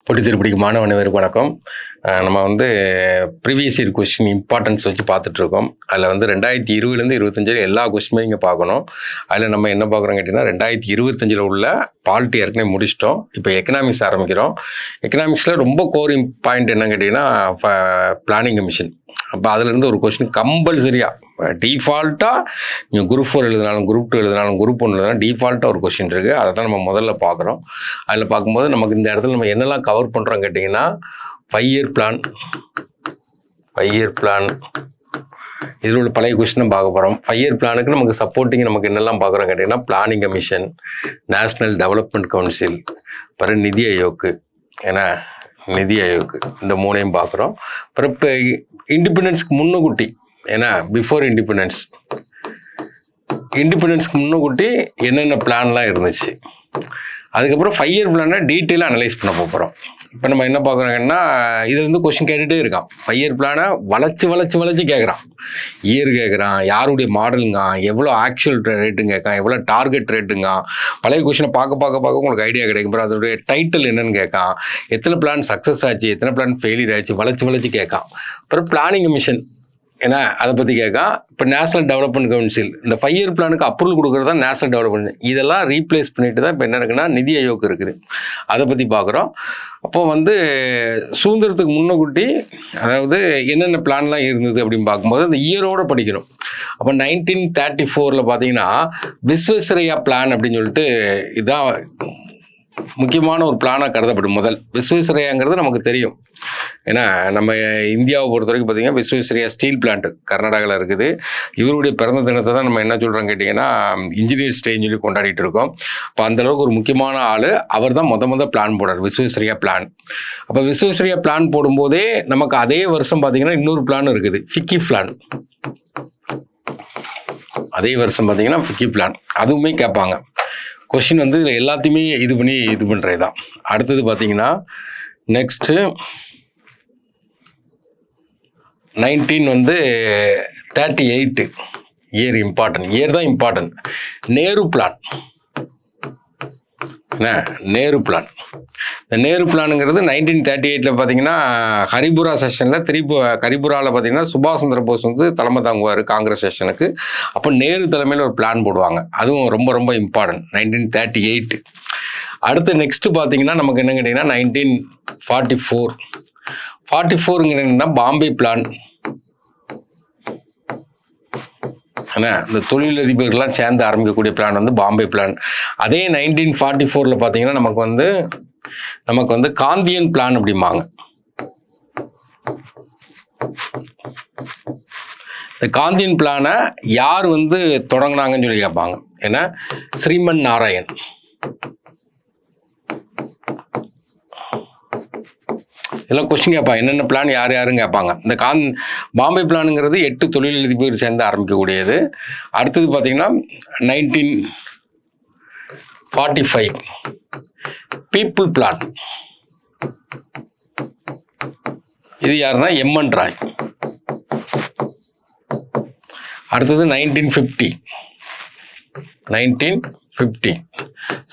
போட்டி திருப்படிக்கு மாணவ அனைவருக்கும் வணக்கம். நம்ம ப்ரீவியஸ் இயர் கொஸ்டின் இம்பார்ட்டன்ஸ் வச்சு பார்த்துட்ருக்கோம். அதில் 2020லேருந்து 25 எல்லா கொஸ்டினுமே இங்கே பார்க்கணும். அதில் நம்ம என்ன பார்க்குறோம் கேட்டிங்கன்னா 2025 உள்ள பாலிட்டி ஏற்கனவே முடிச்சிட்டோம். இப்போ எக்கனாமிக்ஸ் ஆரம்பிக்கிறோம். எக்கனாமிக்ஸில் ரொம்ப கோர் பாயிண்ட் என்னன்னு கேட்டிங்கன்னா பிளானிங் கமிஷன். அப்போ அதுலேருந்து ஒரு கொஸ்டின் கம்பல்சரியாக டிஃபால்ட்டாக நீங்கள் குரூப் 4 எழுதினாலும் குரூப் 2 எழுதினாலும் குரூப் 1 எழுதினாலும் டிஃபால்ட்டாக ஒரு கொஸ்டின் இருக்குது. அதை தான் நம்ம முதல்ல பார்க்குறோம். அதில் பார்க்கும்போது நமக்கு இந்த இடத்துல நம்ம என்னெல்லாம் கவர் பண்ணுறோம் கேட்டிங்கன்னா 5 இயர் பிளான் இதில் உள்ள பழைய கொஸ்டின் பார்க்க போகிறோம். 5 இயர் பிளானுக்கு நமக்கு சப்போர்ட்டிங் நமக்கு என்னெல்லாம் பார்க்குறோம் கேட்டிங்கன்னா planning commission, national development council, அப்புறம் நிதி ஆயோக், ஏன்னா நிதி ஆயோக் இந்த மூணையும் பார்க்குறோம். அப்புறம் இப்போ இண்டிபெண்டன்ஸ்க்கு முன்னுக்கூட்டி, ஏன்னா பிஃபோர் இண்டிபெண்டன்ஸ்க்கு முன்னுக்கூட்டி என்னென்ன பிளான்லாம் இருந்துச்சு, அதுக்கப்புறம் 5 இயர் பிளானை டீட்டெயிலாக அனலைஸ் பண்ண போகிறோம். இப்போ நம்ம என்ன பார்க்குறாங்கன்னா இதுலேருந்து கொஸ்டின் கேட்டுகிட்டே இருக்கான். 5 இயர் பிளானை வளைச்சி கேட்குறான். இயர் கேட்குறான், யாருடைய மாடலுங்க, எவ்வளோ ஆக்சுவல் ரேட்டுங்க கேட்கான், எவ்வளோ டார்கெட் ரேட்டுங்க. பழைய கொஸ்டினை பார்க்க உங்களுக்கு ஐடியா கிடைக்கும். அப்புறம் அதோடைய டைட்டில் என்னன்னு கேட்கான், எத்தனை பிளான் சக்ஸஸ் ஆச்சு, எத்தனை பிளான் ஃபெயிலியர் ஆச்சு, வளைச்சி கேட்கான். அப்புறம் பிளானிங் கமிஷன் ஏன்னா அதை பற்றி கேட்கான். இப்போ நேஷனல் டெவலப்மெண்ட் கவுன்சில் இந்த 5 இயர் பிளானுக்கு அப்ரூவல் கொடுக்குறது தான் நேஷனல் டெவலப்மெண்ட். இதெல்லாம் ரீப்ளேஸ் பண்ணிட்டு தான் இப்போ என்ன இருக்குன்னா நிதி ஆயோக் இருக்குது. அதை பற்றி பார்க்குறோம். அப்போ சுதந்திரத்துக்கு முன்னக்கூட்டி அதாவது என்னென்ன பிளான்லாம் இருந்தது அப்படின்னு பார்க்கும்போது அந்த இயரோடு படிக்கணும். அப்போ 1934 பார்த்தீங்கன்னா விஸ்வேஸ்வரையா பிளான் அப்படின்னு சொல்லிட்டு இதுதான் முக்கியமான ஒரு பிளானாக கருதப்படும். முதல் விஸ்வேஸ்வரையாங்கிறது நமக்கு தெரியும். ஏன்னா நம்ம இந்தியாவை பொறுத்த வரைக்கும் பார்த்தீங்கன்னா விஸ்வேஸ்வரையா ஸ்டீல் பிளான்ட் கர்நாடகாவில் இருக்குது. இவருடைய பிறந்த தினத்தை தான் நம்ம என்ன சொல்கிறோம் கேட்டிங்கன்னா இன்ஜினியர்ஸ் டேன்னு சொல்லி கொண்டாடிட்டு இருக்கோம். அப்போ அந்தளவுக்கு ஒரு முக்கியமான ஆள் அவர் தான் முத பிளான் போடுறார், விஸ்வேஸ்வரையா பிளான். அப்போ விஸ்வேஸ்வரையா பிளான் போடும்போதே நமக்கு அதே வருஷம் பார்த்தீங்கன்னா இன்னொரு பிளான் இருக்குது, ஃபிக்கி பிளான். அதே வருஷம் பார்த்தீங்கன்னா ஃபிக்கி பிளான், அதுவுமே கேட்பாங்க. கொஷின் எல்லாத்தையுமே இது பண்ணுறது தான். அடுத்தது பார்த்தீங்கன்னா நெக்ஸ்ட்டு 1938 இயர் இம்பார்ட்டன்ட், இயர் தான் important. Nehru plan, Nehru plan. இந்த நேரு பிளானுங்கிறது 1938 பார்த்தீங்கன்னா ஹரிபுரா செஷனில் ஹரிபுராவில் பார்த்தீங்கன்னா சுபாஷ் சந்திர போஸ் தலைமை தாங்குவார் காங்கிரஸ் செஷனுக்கு. அப்போ நேரு தலைமையில் ஒரு பிளான் போடுவாங்க. அதுவும் ரொம்ப இம்பார்ட்டன்ட் 1938. அடுத்து நெக்ஸ்ட் பார்த்தீங்கன்னா நமக்கு என்ன கேட்டிங்கன்னா 1944ங்கிறதுனா பாம்பே பிளான். இந்த தொழிலதிபர்கள்லாம் சேர்ந்து ஆரம்பிக்கக்கூடிய பிளான் பாம்பே பிளான். அதே 1944 பார்த்தீங்கன்னா நமக்கு காந்தியன் பிளான் அப்படிம்பாங்க. இந்த காந்தியன் பிளானை யார் தொடங்கினாங்கன்னு சொல்லி கேட்பாங்க. ஏன்னா ஸ்ரீமன் நாராயண். இதெல்லாம் கொஸ்டின் கேட்பாங்க, என்னென்ன பிளான் யாருன்னு கேட்பாங்க. இந்த பாம்பே பிளானுங்கிறது 8 தொழிலதிபர் சேர்ந்து ஆரம்பிக்கக்கூடியது. அடுத்தது பார்த்தீங்கன்னா 1945 பீப்புள் பிளான். இது யாருன்னா எம்என் ராய். அடுத்தது 1950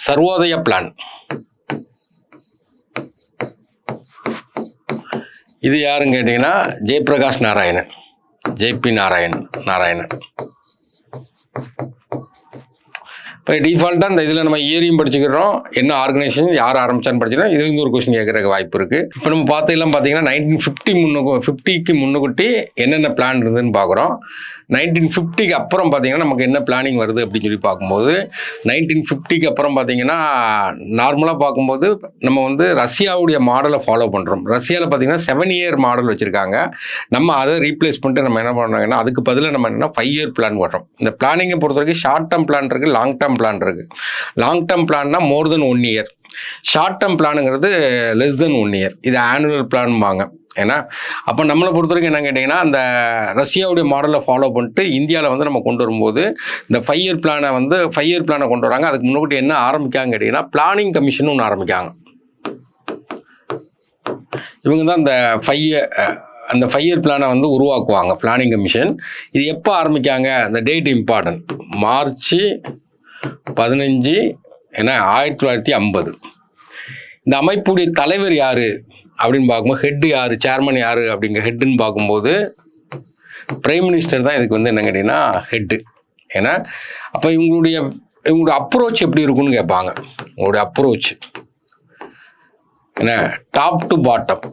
சர்வோதய பிளான். இது யாருன்னு கேட்டிங்கன்னா ஜெயபிரகாஷ் நாராயணன், ஜேபி நாராயணன். இப்போ டிஃபால்ட்டாக இந்த இதில் நம்ம இயரையும் படிச்சுக்கிறோம், என்ன ஆர்கனைசேஷன் யார் ஆரம்பிச்சான்னு படிச்சுக்கிறோம். இதுலேருந்து ஒரு கொஸ்டின் கேட்குறதுக்கு வாய்ப்பு இருக்குது. இப்போ நம்ம பார்த்ததெல்லாம் பார்த்தீங்கன்னா 1950க்கு முன்னுக்கூட்டி என்னென்ன பிளான் இருந்ததுன்னு பார்க்குறோம். 1950க்கு அப்புறம் பார்த்தீங்கன்னா நமக்கு என்ன பிளானிங் வருது அப்படின்னு சொல்லி பார்க்கும்போது 1950க்கு அப்புறம் பார்த்தீங்கன்னா நார்மலாக பார்க்கும்போது நம்ம ரஷ்யாவுடைய மாடலை ஃபாலோ பண்ணுறோம். ரஷ்யாவில் பார்த்தீங்கன்னா 7 இயர் மாடல் வச்சுருக்காங்க. நம்ம அதை ரீப்ளேஸ் பண்ணிட்டு நம்ம என்ன பண்ணுறாங்கன்னா அதுக்கு பதிலாக நம்ம என்னென்னா 5 இயர் பிளான் போடுறோம். இந்த பிளானிங்கை பொறுத்த வரைக்கும் ஷார்ட் டேர்ம் பிளான் இருக்குது, லாங் டேர்ம் பிளான் இருக்குது. லாங் டேர்ம் பிளான்னா more than 1 year, short term பிளானுங்கிறது லெஸ் தென் 1 இயர். இது ஆனுவல் பிளான்பாங்க. ஏன்னா அப்போ நம்மளை பொறுத்த வரைக்கும் என்ன கேட்டிங்கன்னா அந்த ரஷ்யாவுடைய மாடலை ஃபாலோ பண்ணிட்டு இந்தியாவில் நம்ம கொண்டு வரும்போது இந்த 5 இயர் பிளானை கொண்டு வராங்க. அதுக்கு முன்னாடி என்ன ஆரம்பிக்காங்க கேட்டிங்கன்னா பிளானிங் கமிஷன் ஒன்று ஆரம்பிக்காங்க. இவங்க தான் அந்த 5 இயர் பிளானை உருவாக்குவாங்க, பிளானிங் கமிஷன். இது எப்போ ஆரம்பிக்காங்க, அந்த டேட் இம்பார்ட்டன்ட், மார்ச் 15 1950. இந்த அமைப்புடைய தலைவர் யாரு அப்படின்னு பார்க்கும்போது, ஹெட் யாரு, சேர்மன் யாரு அப்படிங்கிற ஹெட்டுன்னு பார்க்கும்போது பிரைம் மினிஸ்டர் தான் இதுக்கு வந்து என்ன கேட்டீங்கன்னா ஹெட்டு. ஏன்னா அப்போ இவங்களுடைய அப்ரோச் எப்படி இருக்குன்னு கேட்பாங்க. உங்களுடைய அப்ரோச் என்ன, டாப் டு பாட்டம்,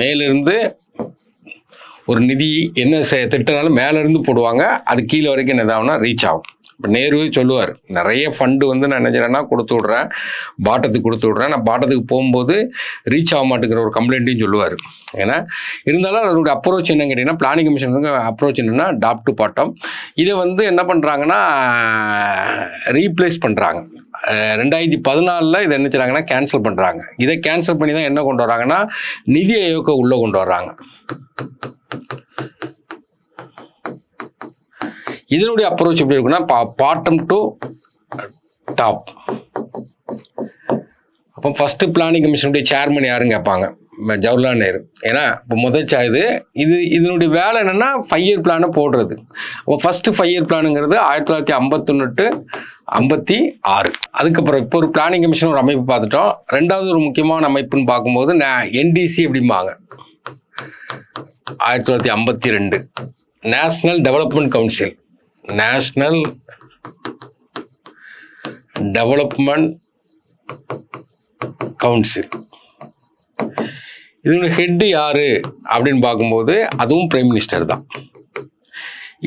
மேலிருந்து ஒரு நிதி என்ன திட்டனாலும் மேலேருந்து போடுவாங்க, அது கீழே வரைக்கும் என்ன ஆகும்னா ரீச் ஆகும். இப்போ நேருவே சொல்லுவார், நிறைய ஃபண்டு வந்து நான் நினைக்கிறேன்னா கொடுத்து விட்றேன், பாட்டத்துக்கு கொடுத்து விட்றேன், நான் பாட்டத்துக்கு போகும்போது ரீச் ஆக மாட்டேங்கிற ஒரு கம்ப்ளைண்ட்டையும் சொல்லுவார். ஏன்னா இருந்தாலும் அதனுடைய அப்ரோச் என்னன்னு கேட்டிங்கன்னா, பிளானிங் கமிஷனுக்கு அப்ரோச் என்னென்னா டாப் டு பாட்டம். இதை வந்து என்ன பண்ணுறாங்கன்னா ரீப்ளேஸ் பண்ணுறாங்க. 2014 இதை என்ன செய்றாங்கன்னா கேன்சல் பண்ணுறாங்க. இதை கேன்சல் பண்ணி தான் என்ன கொண்டு வராங்கன்னா நிதி ஆயோக்கை உள்ளே கொண்டு வர்றாங்க. இதனுடைய அப்ரோச் எப்படி இருக்குன்னா பாட்டம் டு டாப். அப்போ ஃபர்ஸ்ட் பிளானிங் கமிஷனுடைய சேர்மன் யாருன்னு கேட்பாங்க, ஜவஹர்லால் நேரு. ஏன்னா இப்போ முதல் இதனுடைய வேலை என்னன்னா 5 இயர் பிளானை போடுறது. அப்போ ஃபர்ஸ்ட் 5 இயர் பிளானுங்கிறது 1951 to 56. அதுக்கப்புறம் இப்போ ஒரு பிளானிங் கமிஷன் ஒரு அமைப்பு பார்த்துட்டோம். ரெண்டாவது ஒரு முக்கியமான அமைப்புன்னு பார்க்கும்போது NDC அப்படிம்பாங்க. 1952 national development council. National development council இதனுடைய ஹெட் யாரு அப்படின்னு பார்க்கும்போது அதுவும் பிரைம் மினிஸ்டர் தான்.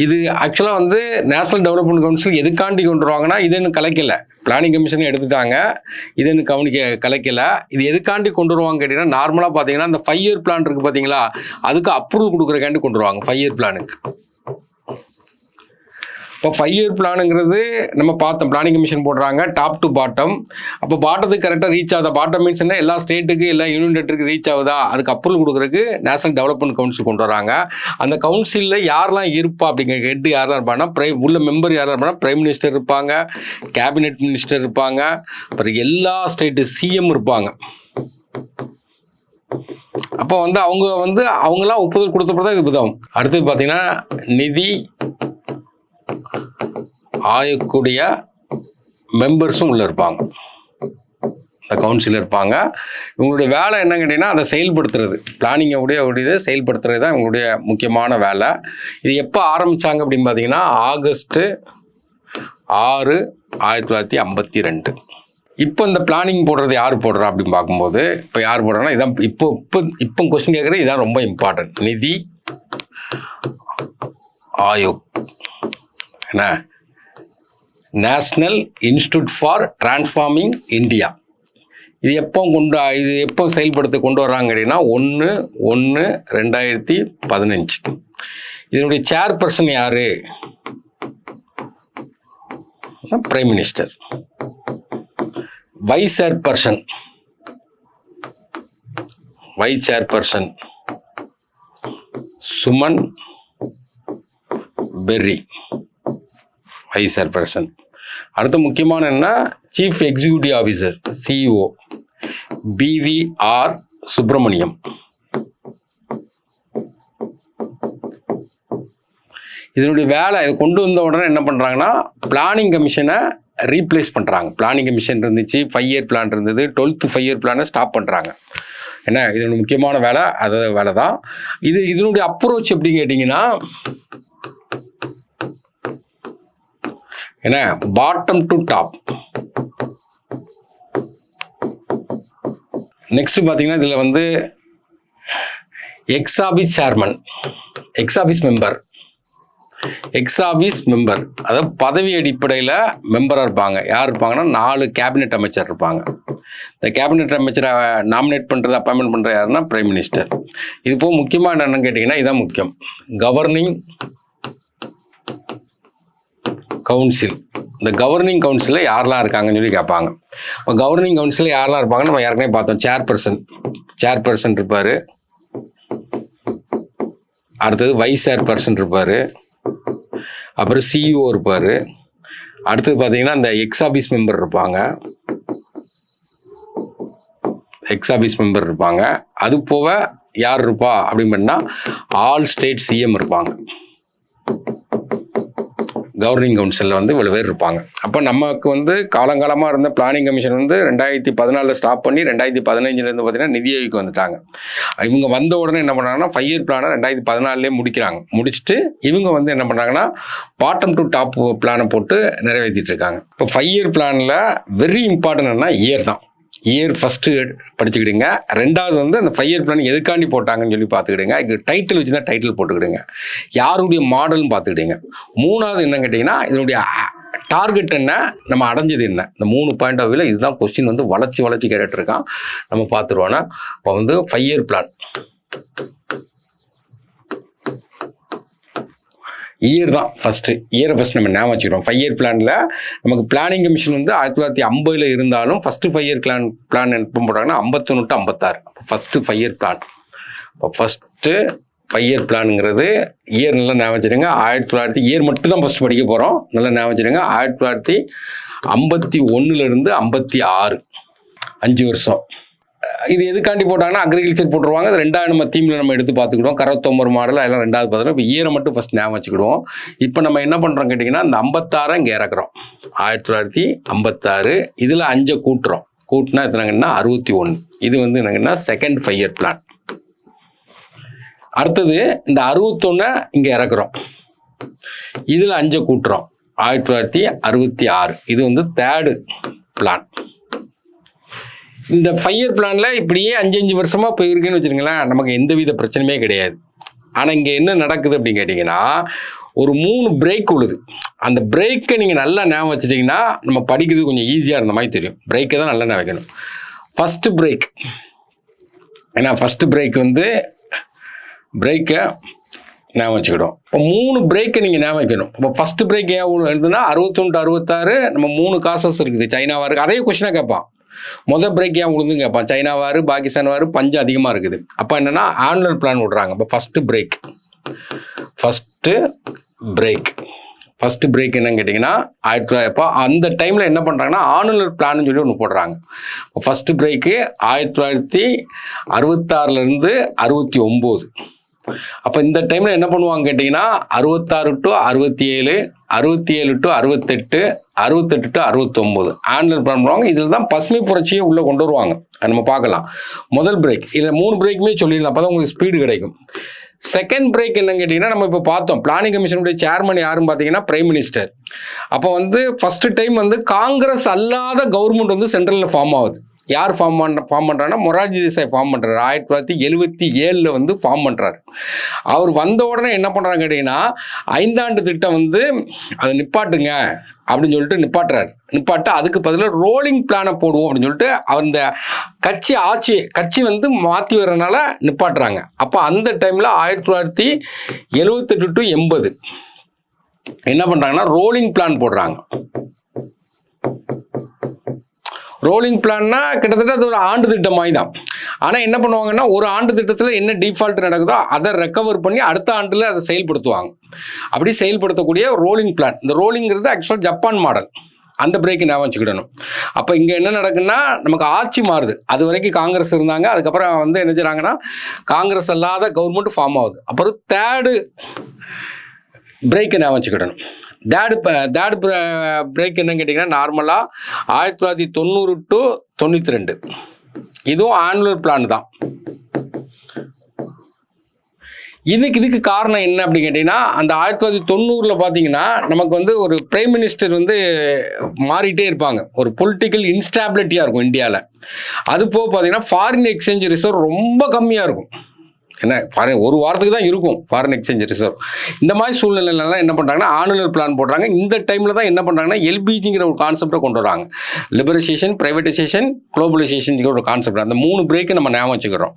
இது ஆக்சுவலாக வந்து நேஷனல் டெவலப்மெண்ட் கவுன்சில் எதுக்காண்டி கொண்டு வருவாங்கன்னா, இது இன்னும் கலைக்கலை, பிளானிங் கமிஷன் எடுத்துட்டாங்க, இது இன்னும் கலைக்கலை. இது எதுக்காண்டி கொண்டு வருவாங்க கேட்டிங்கன்னா, நார்மலாக பார்த்தீங்கன்னா இந்த 5 இயர் பிளான் இருக்குது பார்த்தீங்களா, அதுக்கு அப்ரூவல் கொடுக்குறக்காண்டி கொண்டு வருவாங்க 5 இயர் பிளானுக்கு. இப்போ 5 இயர் பிளானுங்கிறது நம்ம பார்த்தோம், பிளானிங் கமிஷன் போடுறாங்க டாப் டு பாட்டம். அப்போ பாட்டத்துக்கு கரெக்டாக ரீச் ஆகுதா, பாட்டம் மீன்ஸ் என்ன, எல்லா ஸ்டேட்டுக்கு எல்லா யூனியன் டெரிட்டரிக்கு ரீச் ஆகுதா, அதுக்கு அப்ரூவல் கொடுக்குறதுக்கு நேஷனல் டெவலப்மெண்ட் கவுன்சில் கொண்டு வராங்க. அந்த கவுன்சிலில் யாரெல்லாம் இருப்பா அப்படிங்கிற ஹெட் யாரெல்லாம் இருப்பாங்கன்னா, உள்ள மெம்பர் யாரெல்லாம் இருப்பாங்கன்னா பிரைம் மினிஸ்டர் இருப்பாங்க, கேபினெட் மினிஸ்டர் இருப்பாங்க, அப்புறம் எல்லா ஸ்டேட்டு சிஎம் இருப்பாங்க. அப்போ வந்து அவங்கெல்லாம் ஒப்புதல் கொடுத்தப்போ தான் இது உதவும். அடுத்தது பார்த்தீங்கன்னா நிதி ஆயோக்குடைய மெம்பர்ஸும் உள்ள இருப்பாங்க, இந்த கவுன்சில் இருப்பாங்க. இவங்களுடைய வேலை என்ன கேட்டீங்கன்னா அதை செயல்படுத்துறது, பிளானிங்கோடைய செயல்படுத்துறது தான் இவங்களுடைய முக்கியமான வேலை. இது எப்போ ஆரம்பித்தாங்க அப்படின்னு பார்த்தீங்கன்னா August 6, 1952. இப்போ இந்த பிளானிங் போடுறது யார் போடுறா அப்படின்னு பார்க்கும்போது, இப்போ யார் போடுறாங்கன்னா இதான் இப்போ கொஸ்டின் கேட்குறது இதான் ரொம்ப இம்பார்ட்டன்ட். நிதி ஆயோக் என்ன, national institute for transforming India. இது எப்போ செயல்படுத்த கொண்டு வர்றாங்க அப்படின்னா 1/1/2015. இதனுடைய சேர்பர்சன் யாரு, prime minister. Vice chairperson Suman Berry, vice chairperson. அடுத்த முக்கியமான என்ன, chief executive officer CEO BVR Subramaniam. இதனுடைய வேலை இதை கொண்டு வந்த உடனே என்ன பண்ணுறாங்கன்னா பிளானிங் கமிஷனை ரீப்ளேஸ் பண்ணுறாங்க. பிளானிங் கமிஷன் இருந்துச்சு, 5 இயர் பிளான் இருந்தது, 12th 5 இயர் பிளானை ஸ்டாப் பண்ணுறாங்க. என்ன இதனுடைய முக்கியமான வேலை வேலை தான். இதனுடைய அப்ரோச் எப்படின்னு கேட்டிங்கன்னா என்ன, பாட்டம் டு டாப். நெக்ஸ்ட் பார்த்தீங்கன்னா இதில் வந்து எக்ஸாபிஸ் சேர்மன், எக்ஸாபிஸ் மெம்பர், அதாவது பதவி அடிப்படையில் மெம்பராக இருப்பாங்க. யார் இருப்பாங்கன்னா 4 கேபினெட் அமைச்சர் இருப்பாங்க. இந்த கேபினெட் அமைச்சரை நாமினேட் பண்ணுறது, அப்பாயின்மெண்ட் பண்ணுறது யாருன்னா பிரைம் மினிஸ்டர். இது போக முக்கியமாக என்னென்னு கேட்டிங்கன்னா இதான் முக்கியம், கவர்னிங் கவுன்சில். இந்த கவர்னிங் கவுன்சிலில் யாரெல்லாம் இருக்காங்கன்னு சொல்லி கேட்பாங்க. இப்போ கவர்னிங் கவுன்சிலில் யாரெல்லாம் இருப்பாங்கன்னு நம்ம ஏற்கனவே பார்த்தோம். சேர்பர்சன் இருப்பார், அடுத்தது வைஸ் சேர்பர்சன் இருப்பார், அப்புறம் CEO இருப்பார், அடுத்தது பார்த்தீங்கன்னா இந்த எக்ஸாபிஸ் மெம்பர் இருப்பாங்க. அது போக யார் இருப்பா அப்படின்னா ஆல் ஸ்டேட் CM இருப்பாங்க. கவர்னிங் கவுன்சிலில் வந்து இவ்வளோ பேர் இருப்பாங்க. அப்போ அப்போ நமக்கு வந்து காலங்காலமாக இருந்த பிளானிங் கமிஷன் வந்து 2014 ஸ்டாப் பண்ணி 2015 பார்த்தீங்கன்னா நிதி ஆயோக் வந்துட்டாங்க. இவங்க வந்த உடனே என்ன பண்ணாங்கன்னா 5 இயர் பிளானை 2014 முடிக்கிறாங்க. முடிச்சுட்டு இவங்க வந்து என்ன பண்ணுறாங்கன்னா பாட்டம் டு டாப் பிளானை போட்டு நிறைவேற்றிட்டு இருக்காங்க. இப்போ 5 இயர் பிளானில் வெரி இம்பார்ட்டன்ட்னா இயர் தான். இயர் ஃபஸ்ட்டு படிச்சுக்கிடுங்க. ரெண்டாவது வந்து அந்த 5 இயர் பிளான் எதுக்காண்டி போட்டாங்கன்னு சொல்லி பார்த்துக்கிடுங்க. இது டைட்டில் வச்சு தான் டைட்டில் போட்டுக்கிடுங்க. யாருடைய மாடல்னு பார்த்துக்கிடுங்க. மூணாவது என்ன கேட்டிங்கன்னா இதனுடைய டார்கெட் என்ன, நம்ம அடைஞ்சது என்ன, இந்த 3 பாயிண்ட் ஆஃப் வியூவில் இதுதான் கொஸ்டின் வந்து வளர்ச்சி கேட்டுட்டு இருக்கான். நம்ம பார்த்துருவோன்னா இப்போ வந்து 5 இயர் பிளான் இயர் தான் ஃபஸ்ட்டு. இயரை ஃபஸ்ட் நம்ம ஞாபகம் வச்சுக்கிறோம். 5 இயர் பிளானில் நமக்கு பிளானிங் கமிஷன் வந்து 1950 இருந்தாலும் ஃபஸ்ட்டு 5 இயர் பிளான் எப்போ போட்டாங்கன்னா 51 to 56. First 5 year plan. இப்போ ஃபஸ்ட்டு 5 இயர் பிளானுங்கிறது இயர் நல்லா ஞாபகம் வச்சுருங்க. 1900 இயர் மட்டும் தான் ஃபஸ்ட்டு படிக்க போகிறோம். நல்லா ஞாபகம் வச்சுருங்க. 1951 to 56 5 வருஷம். இது எதுக்காண்டி போட்டாங்கன்னா அக்ரிகல்ச்சர் போட்டுருவாங்க. அது ரெண்டாவது நம்ம தீமில் நம்ம எடுத்து பார்த்துக்கிடுவோம். கரத்தொம்பர் மாடல் அதெல்லாம் ரெண்டாவது பார்த்துக்கிறோம். இப்போ இயரை மட்டும் ஃபஸ்ட் ஞாபகம் வச்சுக்கிடுவோம். இப்போ நம்ம என்ன பண்ணுறோம் கேட்டிங்கன்னா இந்த 56 இங்கே இறக்குறோம். 1956 இதில் 5 கூட்டுறோம். கூட்டினா எத்தனைங்கன்னா 61. இது வந்து என்னங்கன்னா செகண்ட் 5 இயர் பிளான். அடுத்தது இந்த 61 இங்கே இறக்குறோம். இதில் 5 கூட்டுறோம். 1966 இது வந்து தேர்டு பிளான். இந்த 5 இயர் பிளானில் இப்படியே 5 வருஷமாக போயிருக்குன்னு வச்சுருங்களேன், நமக்கு எந்தவித பிரச்சனையுமே கிடையாது. ஆனால் இங்கே என்ன நடக்குது அப்படின்னு கேட்டிங்கன்னா ஒரு 3 பிரேக் உழுது. அந்த பிரேக்கை நீங்கள் நல்லா ஞாபகம் வச்சுட்டிங்கன்னா நம்ம படிக்கிறது கொஞ்சம் ஈஸியாக இருந்த மாதிரி தெரியும். பிரேக்கை தான் நல்லா ஞாபகம் வைக்கணும். ஃபஸ்ட்டு பிரேக் ஏன்னா ஃபஸ்ட்டு பிரேக் வந்து பிரேக்கை ஞாபகம் வச்சுக்கிடும். இப்போ 3 பிரேக்கை நீங்கள் ஞாபகம் வைக்கணும். இப்போ ஃபஸ்ட்டு பிரேக் ஏன் எழுதுனா 61 to 66 நம்ம 3 காசஸ் இருக்குது. சைனாவாக இருக்குது. அதே கொஸ்டினாக கேட்பான். மொதல் பிரேக் ஏன் உழுதுன்னு கேட்பான். சைனாவாரு பாகிஸ்தான் வாரு பஞ்சம் அதிகமாக இருக்குது. அப்போ என்னன்னா ஆனுவல் பிளான் விடுறாங்க. இப்போ ஃபஸ்ட்டு பிரேக் என்னன்னு கேட்டிங்கன்னா இப்போ அந்த டைமில் என்ன பண்ணுறாங்கன்னா ஆனுவல் பிளான்னு சொல்லி ஒன்று போடுறாங்க. இப்போ ஃபஸ்ட்டு பிரேக்கு 1966 to 69. அப்போ இந்த டைமில் என்ன பண்ணுவாங்க கேட்டிங்கன்னா 66 to 67, 67 to 68, 68 to 69 annual plan பண்ணுவாங்க. இதில் தான் பசுமை புரட்சியை உள்ளே கொண்டு வருவாங்க. நம்ம பார்க்கலாம். முதல் பிரேக் இதில் 3 பிரேக்குமே சொல்லிடலாம். அப்போ தான் உங்களுக்கு ஸ்பீடு கிடைக்கும். செகண்ட் பிரேக் என்னன்னு கேட்டிங்கன்னா நம்ம இப்போ பார்த்தோம். பிளானிங் கமிஷனுடைய சேர்மன் யாருன்னு பார்த்தீங்கன்னா பிரைம் மினிஸ்டர். அப்போ வந்து ஃபஸ்ட்டு டைம் வந்து காங்கிரஸ் அல்லாத கவர்மெண்ட் வந்து சென்ட்ரலில் ஃபார்ம் ஆகுது. யார் ஃபார்ம் பண்ணுறாங்கன்னா மொரார்ஜி தேசாய் ஃபார்ம் பண்ணுறாரு. 1977 வந்து ஃபார்ம் பண்ணுறாரு. அவர் வந்த உடனே என்ன பண்ணுறாங்க கேட்டிங்கன்னா 5 ஆண்டு திட்டம் வந்து அதை நிப்பாட்டுங்க அப்படின்னு சொல்லிட்டு நிப்பாட்டு அதுக்கு பதிலாக ரோலிங் பிளானை போடுவோம் அப்படின்னு சொல்லிட்டு அவர் இந்த கட்சி வந்து மாற்றி வர்றதுனால நிப்பாட்டுறாங்க. அப்போ அந்த டைமில் 1978 to 80 என்ன பண்ணுறாங்கன்னா ரோலிங் பிளான் போடுறாங்க. ரோலிங் பிளான்னா கிட்டத்தட்ட அது ஒரு ஆண்டு திட்டம் மாதிரி தான். ஆனால் என்ன பண்ணுவாங்கன்னா ஒரு ஆண்டு திட்டத்தில் என்ன டிஃபால்ட் நடக்குதோ அதை ரெக்கவர் பண்ணி அடுத்த ஆண்டில் அதை செயல்படுத்துவாங்க. அப்படி செயல்படுத்தக்கூடிய ரோலிங் பிளான். இந்த ரோலிங்கிறது ஆக்சுவலாக ஜப்பான் மாடல். அந்த பிரேக்கு ஞாபகம் வச்சுக்கிடணும். அப்போ இங்கே என்ன நடக்குன்னா நமக்கு ஆட்சி மாறுது. அது வரைக்கும் காங்கிரஸ் இருந்தாங்க. அதுக்கப்புறம் வந்து என்ன செய்கிறாங்கன்னா காங்கிரஸ் அல்லாத கவர்மெண்ட் ஃபார்ம் ஆகுது. அப்புறம் தேர்டு பிரேக்கை ஞாபகம் வச்சுக்கிடணும். தேர்டு பிரேக் என்னன்னு கேட்டிங்கன்னா நார்மலாக 1990 to 92 இதுவும் ஆனுவல் பிளான் தான். இதுக்கு காரணம் என்ன அப்படின்னு கேட்டிங்கன்னா அந்த 1990 பார்த்தீங்கன்னா நமக்கு வந்து ஒரு பிரைம் மினிஸ்டர் வந்து மாறிட்டே இருப்பாங்க. ஒரு பொலிட்டிக்கல் இன்ஸ்டாபிலிட்டியாக இருக்கும் இந்தியாவில். அது போக பார்த்தீங்கன்னா ஃபாரின் எக்ஸ்சேஞ்ச் ரிசர்வ் ரொம்ப கம்மியாக இருக்கும். என்ன ஒரு வாரத்துக்கு தான் இருக்கும் ஃபாரின் எக்ஸ்சேஞ்ச் ரிசர்வ். இந்த மாதிரி சூழ்நிலையிலலாம் என்ன பண்ணுறாங்கன்னா ஆனுவல் பிளான் போடுறாங்க. இந்த டைமில் தான் என்ன பண்ணுறாங்கன்னா எல்பிஜிங்கிற ஒரு கான்செப்டை கொண்டு வராங்க. லிபரலைசேஷன், பிரைவேட்டைசேஷன், குளோபலைசேஷன் ஒரு கான்செப்ட். அந்த 3 பிரேக்கு நம்ம ஞாபகம் வச்சுக்கிறோம்.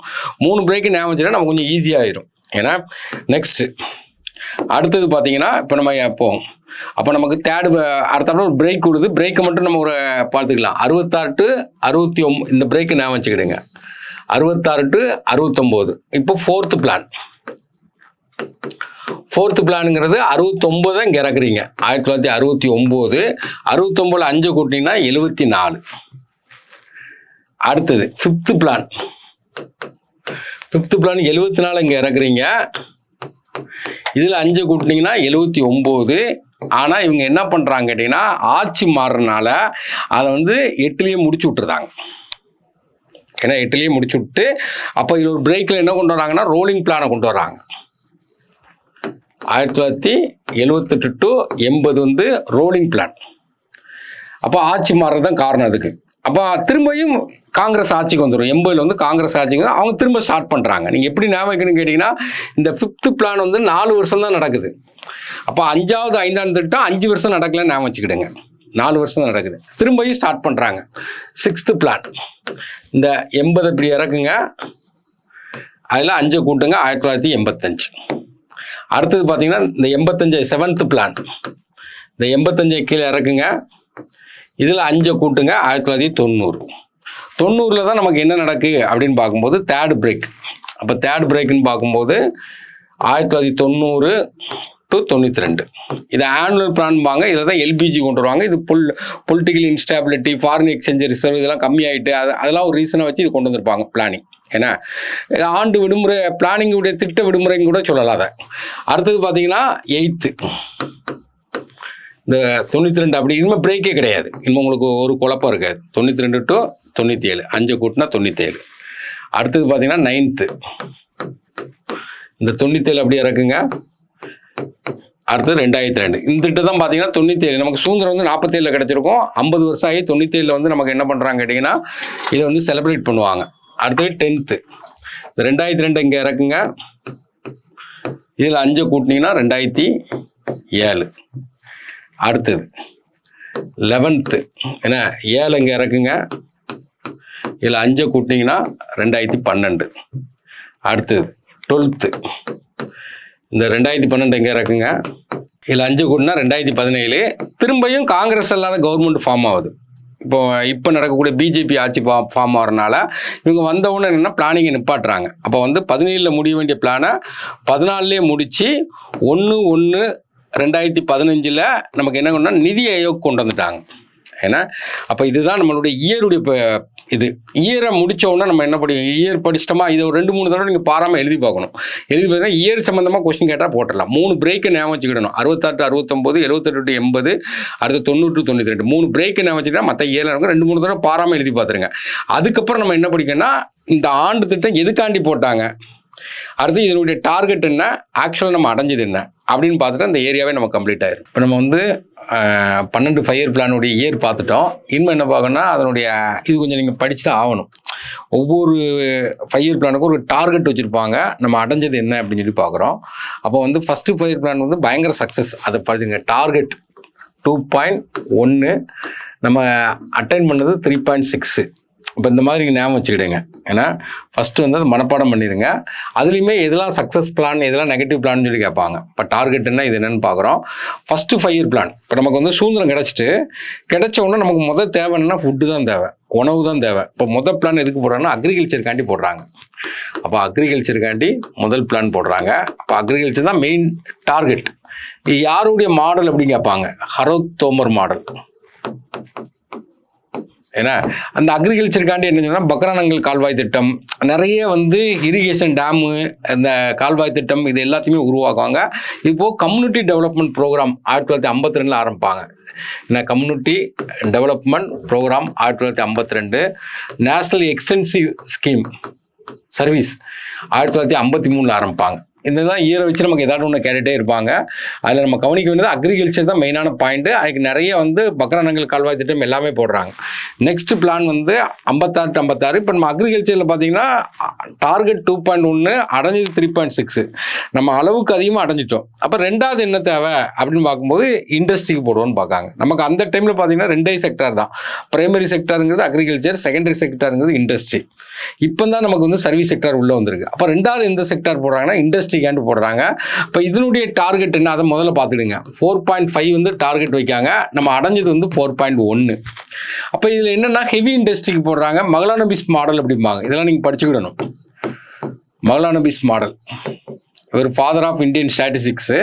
3 பிரேக்கு ஞாபகம் வச்சுன்னா நம்ம கொஞ்சம் ஈஸியாகிடும். ஏன்னா நெக்ஸ்ட்டு அடுத்தது பார்த்தீங்கன்னா இப்போ நம்ம அப்போ நமக்கு அடுத்த ஒரு பிரேக் கொடுது. பிரேக்கை மட்டும் நம்ம ஒரு பார்த்துக்கலாம். 66 to 69 இந்த பிரேக்கு ஞாபகம் வச்சுக்கிடுங்க. 66 to 69 இப்போ ஃபோர்த்து பிளானுங்கிறது 69 இங்கே இறக்குறீங்க. 1969 69 5 கூட்டிங்கன்னா 74. அடுத்தது ஃபிஃப்த்து பிளான் 74 இங்கே இறக்குறீங்க. இதில் 5 கூட்டினீங்கன்னா 79. ஆனால் இவங்க என்ன பண்ணுறாங்க கேட்டிங்கன்னா ஆட்சி மாறுறதுனால அதை வந்து 8லேயே முடிச்சு விட்டுருந்தாங்க. ஏன்னா 8லேயே முடிச்சு விட்டு அப்போ இது ஒரு பிரேக்கில் என்ன கொண்டு வராங்கன்னா ரோலிங் பிளானை கொண்டு வராங்க. 1978 to 80 வந்து ரோலிங் பிளான். அப்போ ஆட்சி மாறுறது தான் காரணம் அதுக்கு. அப்போ திரும்பியும் காங்கிரஸ் ஆட்சிக்கு வந்துடும். 80ல் வந்து காங்கிரஸ் ஆட்சிக்கு அவங்க திரும்ப ஸ்டார்ட் பண்ணுறாங்க. நீங்கள் எப்படி ஞாபகம் வைக்கணும்னு கேட்டிங்கன்னா இந்த 5th பிளான் வந்து 4 வருஷம் தான் நடக்குது. அப்போ 5வது 5ஆம் திட்டம் 5 வருஷம் நடக்கலன்னு ஞாபகம் வச்சுக்கிடுங்க. 4 வருஷம் தான் நடக்குது. திரும்பியும் ஸ்டார்ட் பண்ணுறாங்க 6th பிளான். இந்த 80 இப்படி இறக்குங்க, அதில் 5 கூட்டுங்க 1985. அடுத்தது பார்த்தீங்கன்னா இந்த 85 7th பிளான். இந்த 85 கீழே இறக்குங்க, இதில் 5 கூட்டுங்க 1990. 90ல் தான் நமக்கு என்ன நடக்கு அப்படின்னு பார்க்கும்போது தேர்ட் பிரேக். அப்போ தேர்ட் பிரேக்குன்னு பார்க்கும்போது 1990 to 92. இது ஆனுவல் பிளான் பாங்க. இதில் தான் எல்பிஜி கொண்டு வருவாங்க. இது பொலிட்டிக்கல் இன்ஸ்டாபிலிட்டி, ஃபாரின் எக்ஸ்சேஞ்ச் ரிசர்வ் இதெல்லாம் கம்மியாயிட்டு அதெல்லாம் ஒரு ரீசனை வச்சு இது கொண்டு வந்திருப்பாங்க பிளானிங். ஏன்னா ஆண்டு விடுமுறை பிளானிங்குடைய திட்ட விடுமுறைன்னு கூட சொல்லலாம் அதை. அடுத்தது பார்த்தீங்கன்னா 8th இந்த 92. அப்படி இனிமேல் பிரேக்கே கிடையாது. இனிமேல் உங்களுக்கு ஒரு குழப்பம் இருக்காது. 92 to 97 5 கூட்டினா 97. அடுத்தது பார்த்தீங்கன்னா 9th இந்த 97 அப்படியே இறக்குங்க. அடுத்தது 2002. இந்த திட்டம் தான் பார்த்தீங்கன்னா 97. நமக்கு சுதந்திரம் வந்து 47 கிடைச்சிருக்கும். 50 வருஷம் ஆகி 97 வந்து நமக்கு என்ன பண்ணுறாங்க கேட்டிங்கன்னா இதை வந்து செலிப்ரேட் பண்ணுவாங்க. அடுத்தது 10th இந்த 2002 இங்கே இறக்குங்க. இதில் 5 கூட்டினீங்கன்னா 2007. அடுத்தது 11th ஏன்னா 7 இங்கே இறக்குங்க. இதில் 5 கூட்டினீங்கன்னா 2012. அடுத்தது 12th இந்த 2012 எங்கே இறக்குங்க. இதில் 5 கூட்டினா 2017. திரும்பியும் காங்கிரஸ் இல்லாத கவர்மெண்ட் ஃபார்ம் ஆகுது. இப்போ நடக்கக்கூடிய பிஜேபி ஆட்சி ஃபார்ம் ஆகிறதுனால இவங்க வந்தவுடனே என்னென்னா பிளானிங்கை நிப்பாட்டுறாங்க. அப்போ வந்து 17ல் முடிய வேண்டிய பிளானை 14லேயே முடித்து 1/1/2015 நமக்கு என்ன கொண்டா நிதி ஆயோக் கொண்டு வந்துட்டாங்க. ஏன்னா அப்போ இதுதான் நம்மளுடைய இயருடைய இது இயரை முடித்த உடனே நம்ம என்ன படிக்கணும், இயர் படிச்சிட்டோமா இதை ஒரு 2-3 தடவை நீங்கள் பாராமல் எழுதி பார்க்கணும். எழுதி பார்த்தீங்கன்னா இயர் சம்மந்தமாக கொஸ்டின் கேட்டால் போட்டுடலாம். 3 பிரேக்கை ஞாபகம் வச்சுக்கிடணும். 66 69 78 to 80 அடுத்து 90 to 92 3 பிரேக்கை ஞாபகம் வச்சுக்கிட்டா மற்ற 7 இருக்கும். 2-3 தடவை பாராமல் எழுதி பார்த்துருங்க. அதுக்கப்புறம் நம்ம என்ன படிக்கணும்னா இந்த ஆண்டு திட்டம் எதுக்காண்டி போட்டாங்க, அடுத்து இதனுடைய டார்கெட் என்ன, ஆக்சுவலாக நம்ம அடைஞ்சது என்ன அப்படின்னு பார்த்துட்டு அந்த ஏரியாவே நம்ம கம்ப்ளீட் ஆயிரும். இப்போ நம்ம வந்து 12 5-year பிளானுடைய இயர் பார்த்துட்டோம். இன்னும் என்ன பார்க்கணும்னா அதனுடைய இது கொஞ்சம் நீங்கள் படிச்சு தான் ஆகணும். ஒவ்வொரு 5-year பிளானுக்கும் ஒரு டார்கெட் வச்சுருப்பாங்க. நம்ம அடைஞ்சது என்ன அப்படின்னு சொல்லி பார்க்குறோம். அப்போ வந்து ஃபஸ்ட்டு 5-year பிளான் வந்து பயங்கர சக்ஸஸ். அதை படிச்சுங்க. டார்கெட் 2.1 நம்ம அட்டைன் பண்ணது 3.6. இப்போ இந்த மாதிரி ஞாபகம் வச்சுக்கிடுங்க. ஏன்னா ஃபஸ்ட்டு வந்து அது மனப்பாடம் பண்ணிடுங்க. அதுலேயுமே எதெல்லாம் சக்ஸஸ் பிளான் எதெல்லாம் நெகட்டிவ் பிளான் சொல்லி கேட்பாங்க. இப்போ டார்கெட் என்ன இது என்னன்னு பார்க்குறோம். First 5-year plan. இப்போ நமக்கு வந்து சுதந்திரம் கிடைச்ச உடனே நமக்கு தேவைன்னா ஃபுட்டு தான் தேவை, உணவு தான் தேவை. இப்போ பிளான் எதுக்கு போடுறாங்கன்னா அக்ரிகல்ச்சருக்காண்டி போடுறாங்க. அப்போ அக்ரிகல்ச்சருக்காண்டி முதல் பிளான் போடுறாங்க. அப்போ அக்ரிகல்ச்சர் தான் மெயின் டார்கெட். யாருடைய மாடல் அப்படின்னு கேட்பாங்க, ஹரோத் தோமர் மாடல். ஏன்னா அந்த அக்ரிகல்ச்சருக்காண்டி என்ன சொன்னால் பக்ரானங்கல் கால்வாய் திட்டம், நிறைய வந்து இரிகேஷன் டேமு, இந்த கால்வாய் திட்டம் இது எல்லாத்தையுமே உருவாக்குவாங்க. இப்போது கம்யூனிட்டி டெவலப்மெண்ட் ப்ரோக்ராம் 1952 ஆரம்பிப்பாங்க. ஏன்னா community development program 1952. National extensive scheme service 1953 ஆரம்பிப்பாங்க. இதெல்லாம் இயரை வச்சு நமக்கு ஏதாவது ஒன்று கேட்டுகிட்டே இருப்பாங்க. அதில் நம்ம கவனிக்க வேண்டியது அக்ரிகல்ச்சர் தான் மெயினான பாயிண்ட்டு. அதுக்கு நிறைய வந்து பக்ரானங்கல் கால்வாய் திட்டம் எல்லாமே போடுறாங்க. நெக்ஸ்ட் பிளான் வந்து 56 to 56. இப்போ நம்ம அக்ரிகல்ச்சரில் பார்த்தீங்கன்னா டார்கெட் 2.1 அடைஞ்சது 3.6. நம்ம அளவுக்கு அதிகமாக அடைஞ்சிட்டோம். அப்போ ரெண்டாவது என்ன தேவை அப்படின்னு பார்க்கும்போது இண்டஸ்ட்ரிக்கு போடுவோன்னு பார்க்காங்க. நமக்கு அந்த டைமில் பார்த்தீங்கன்னா 2 செக்டார் தான். பிரைமரி செக்டாருங்கிறது அக்ரிகல்ச்சர், செகண்டரி செக்டாருங்கிறது இண்டஸ்ட்ரி. இப்போ தான் நமக்கு வந்து சர்வீஸ் செக்டார் உள்ளே வந்திருக்கு. அப்போ ரெண்டாவது எந்த செக்டார் போடுறாங்கன்னா இண்டஸ்ட்ரிக்காண்டு போடுறாங்க. இப்போ இதனுடைய டார்கெட் என்ன அதை முதல்ல பார்த்துடுங்க. 4.5 வந்து டார்கெட் வைக்காங்க. நம்ம அடைஞ்சது வந்து 4.1. அப்போ இதில் என்னென்னா ஹெவி இண்டஸ்ட்ரிக்கு போடுறாங்க. மகளானபிஸ் மாடல் அப்படிம்பாங்க. இதெல்லாம் நீங்கள் படிச்சுக்கிடணும். மகளானபிஸ் மாடல் ஒரு ஃபாதர் ஆஃப் இந்தியன் ஸ்டாட்டிஸ்டிக்ஸு.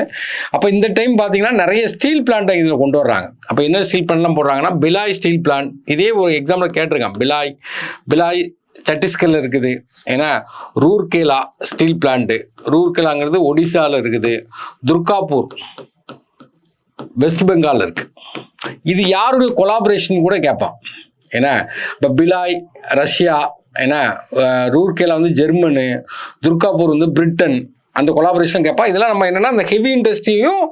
அப்போ இந்த டைம் பார்த்தீங்கன்னா நிறைய ஸ்டீல் பிளான்ட்டை இதில் கொண்டு வர்றாங்க. அப்போ என்ன ஸ்டீல் பிளான்ட்லாம் போடுறாங்கன்னா பிலாய் ஸ்டீல் பிளான்ட். இதே ஒரு எக்ஸாம்பிள் கேட்டிருக்கான். பிலாய் சத்தீஸ்கரில் இருக்குது. ஏன்னா ரூர்கேலா ஸ்டீல் பிளான்ட்டு, ரூர்கேலாங்கிறது ஒடிசாவில் இருக்குது. துர்காப்பூர் வெஸ்ட் பெங்கால் இருக்குது. இது யாருடைய கொலாபரேஷன் கூட கேட்பான். ஏன்னா இப்போ பிலாய் ரஷ்யா, ஏன்னா ரூர்கேலா வந்து ஜெர்மனு, துர்காப்பூர் வந்து பிரிட்டன், அந்த கொலாபரேஷன் கேட்பா. இதெல்லாம் நம்ம என்னென்னா அந்த ஹெவி இண்டஸ்ட்ரியும்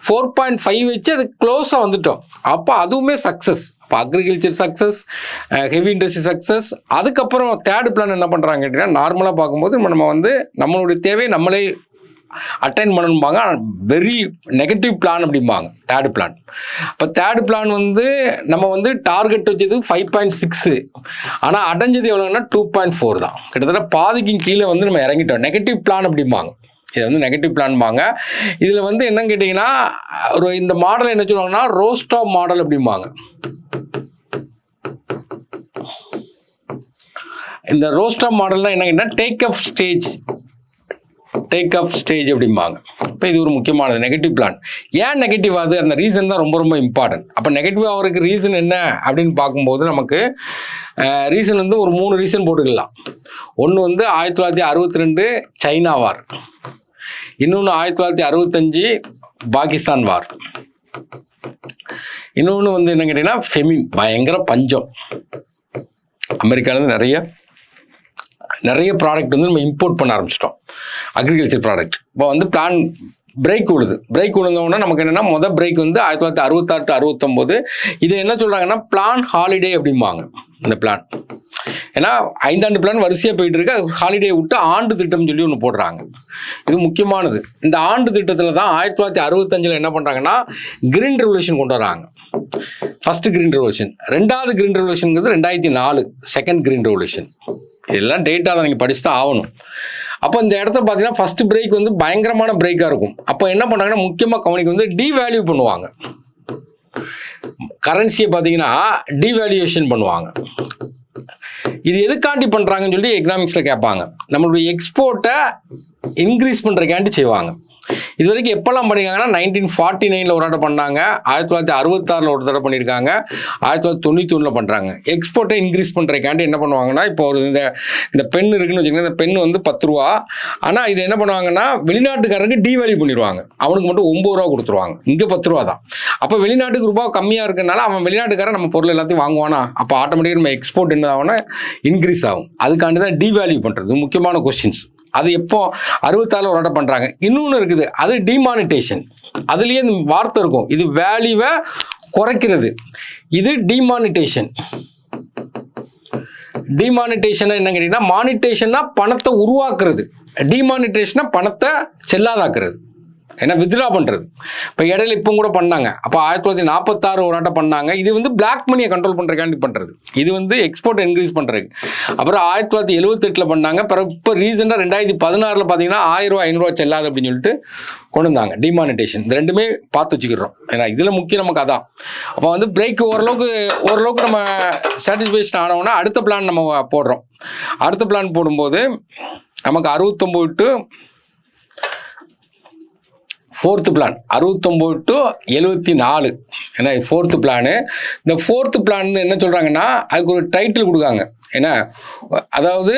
4.5 வச்சு அது க்ளோஸாக வந்துட்டோம். அப்போ அதுவுமே சக்ஸஸ். அப்போ agriculture success, heavy industry success. அதுக்கப்புறம் தேர்ட் பிளான் என்ன பண்ணுறாங்க கேட்டிங்கன்னா, நார்மலாக பார்க்கும்போது நம்ம வந்து நம்மளுடைய தேவையை நம்மளே அட்டைன் பண்ணணும்பாங்க. வெரி நெகட்டிவ் பிளான் அப்படிம்பாங்க தேர்ட் பிளான். இப்போ தேர்ட் பிளான் வந்து நம்ம வந்து டார்கெட் வச்சது 5.6, ஆனால் அடைஞ்சது எவ்வளோன்னா 2.4 தான். கிட்டத்தட்ட பாதிக்கும் கீழே வந்து நம்ம இறங்கிட்டோம். நெகட்டிவ் பிளான் அப்படிம்பாங்க. இது வந்து நெகட்டிவ் பிளான்பாங்க. இதில் வந்து என்னன்னு கேட்டிங்கன்னா, ஒரு இந்த மாடல் என்ன சொல்லுவாங்கன்னா ரோஸ்டாப் மாடல் அப்படிம்பாங்க. இந்த ரோஸ்டாப் மாடல்லாம் என்ன கேட்டால் டேக் அப் ஸ்டேஜ் அப்படிம்பாங்க. இப்போ இது ஒரு முக்கியமானது நெகட்டிவ் பிளான். ஏன் நெகட்டிவ் ஆகுது, அந்த ரீசன் தான் ரொம்ப ரொம்ப இம்பார்ட்டன்ட். அப்போ நெகட்டிவ் ஆகிறதுக்கு ரீசன் என்ன அப்படின்னு பார்க்கும்போது நமக்கு ரீசன் வந்து ஒரு 3 ரீசன் போட்டுக்கலாம். ஒன்று வந்து 1962 சைனா வார், இன்னொன்று 1965 பாகிஸ்தான் வார், இன்னொன்று வந்து என்ன கேட்டீங்கன்னா ஃபெமின், பயங்கர பஞ்சம். அமெரிக்காவிலேருந்து நிறைய ப்ராடக்ட் வந்து நம்ம இம்போர்ட் பண்ண ஆரம்பிச்சிட்டோம், அக்ரிகல்ச்சர் ப்ராடக்ட். இப்போ வந்து பிளான் பிரேக் விழுந்தோன்னா நமக்கு என்னென்னா மொதல் பிரேக் வந்து 1966 to 69. இதை என்ன சொல்கிறாங்கன்னா பிளான் ஹாலிடே அப்படிம்பாங்க. இந்த பிளான் ஏன்னா 5 ஆண்டு பிளான் வரிசையாக போயிட்டு இருக்கு. அது ஹாலிடே விட்டு ஆண்டு திட்டம் சொல்லி ஒன்று போடுறாங்க. இது முக்கியமானது. இந்த ஆண்டு திட்டத்தில் தான் 1965 என்ன பண்ணுறாங்கன்னா கிரீன் ரெவல்யூஷன் கொண்டு வராங்க. First green revolution. ரெண்டாவது கிரீன் ரெவல்யூஷனுங்கிறது 2004 செகண்ட் கிரீன் ரெவல்யூஷன். இதெல்லாம் டேட்டா தான் நீங்கள் படிச்சு தான் ஆகணும். அப்போ இந்த இடத்துல பார்த்தீங்கன்னா ஃபர்ஸ்ட் பிரேக் வந்து பயங்கரமான பிரேக்காக இருக்கும். அப்போ என்ன பண்ணுறாங்கன்னா முக்கியமாக கவனிக்க வந்து டீவேல்யூ பண்ணுவாங்க. கரன்சியை பார்த்தீங்கன்னா டீவேல்யூவேஷன் பண்ணுவாங்க. இது எதுக்காண்டி பண்ணுறாங்கன்னு சொல்லி எக்கனாமிக்ஸில் கேட்பாங்க. நம்மளுடைய எக்ஸ்போர்ட்டை இன்க்ரீஸ் பண்ணுறக்காண்டி செய்வாங்க. இது வரைக்கும் எப்போல்லாம் பண்ணியிருக்காங்கன்னா 1949 ஒரு தடவை பண்ணாங்க, 1966 ஒரு தடவை பண்ணியிருக்காங்க, 1991 பண்ணுறாங்க. எக்ஸ்போர்ட்டை இன்க்ரீஸ் பண்ணுறக்காண்டி என்ன பண்ணுவாங்கன்னா, இப்போ ஒரு இந்த பென் இருக்குன்னு வச்சுக்கோங்க, இந்த பென் வந்து 10 ரூபா. ஆனால் இது என்ன பண்ணுவாங்கன்னா வெளிநாட்டுக்காரருக்கு டீவேல்யூ பண்ணிடுவாங்க. அவனுக்கு மட்டும் 9 ரூபா கொடுத்துருவாங்க. இங்கே 10 ரூபா தான். அப்போ வெளிநாட்டுக்கு ரூபா கம்மியாக இருக்கிறனால அவன் வெளிநாட்டுக்காரன் நம்ம பொருள் எல்லாத்தையும் வாங்குவானா, அப்போ ஆட்டோமேட்டிக்காக நம்ம எக்ஸ்போர்ட் என்ன ஆகும்னா இன்க்ரீஸ் ஆகும். அதுக்காண்டி தான் டீவேல்யூ பண்ணுறது முக்கியமான கொஸ்டின்ஸ். அது எப்போ 66 ஒரு தடவை பண்ணுறாங்க. இன்னொன்று இருக்குது, அது டிமானிட்டேஷன். அதுலேயே இந்த வார்த்தை இருக்கும், இது வேல்யூவை குறைக்கிறது. இது டிமானிட்டேஷன். டிமானிட்டேஷன் என்ன கேட்டீங்கன்னா, மானிட்டேஷன்னா பணத்தை உருவாக்குறது, டிமானிட்டேஷனா பணத்தை செல்லாதாக்குறது, ஏன்னா வித்ட்ரா பண்ணுறது. இப்போ இடையில இப்போ கூட பண்ணாங்க. அப்போ 1946 ஒரு ஆட்டம் பண்ணாங்க. இது வந்து பிளாக் மணியை கண்ட்ரோல் பண்ணுறதுக்காண்டி பண்ணுறது. இது வந்து எக்ஸ்போர்ட் இன்க்ரீஸ் பண்ணுறதுக்கு. அப்புறம் 1978 பண்ணாங்க. அப்புறம் இப்போ ரீசெண்டாக 2016 பார்த்தீங்கன்னா 1000 ரூபா 500 ரூபா செல்லாது அப்படின்னு சொல்லிட்டு கொண்டு வந்தாங்க டிமானிட்டேஷன். இது ரெண்டுமே பார்த்து வச்சுக்கிறோம். ஏன்னா இதில் முக்கியம் நமக்கு அதான். அப்போ வந்து பிரேக் ஓரளவுக்கு நம்ம சாட்டிஸ்ஃபேக்ஷன் ஆனோம்னா அடுத்த பிளான் நம்ம போடுறோம். அடுத்த பிளான் போடும்போது நமக்கு 69 to ஃபோர்த்து பிளான் 69 to 74. ஏன்னா ஃபோர்த்து பிளானு. இந்த ஃபோர்த்து பிளான் என்ன சொல்கிறாங்கன்னா அதுக்கு ஒரு டைட்டில் கொடுக்காங்க. ஏன்னா அதாவது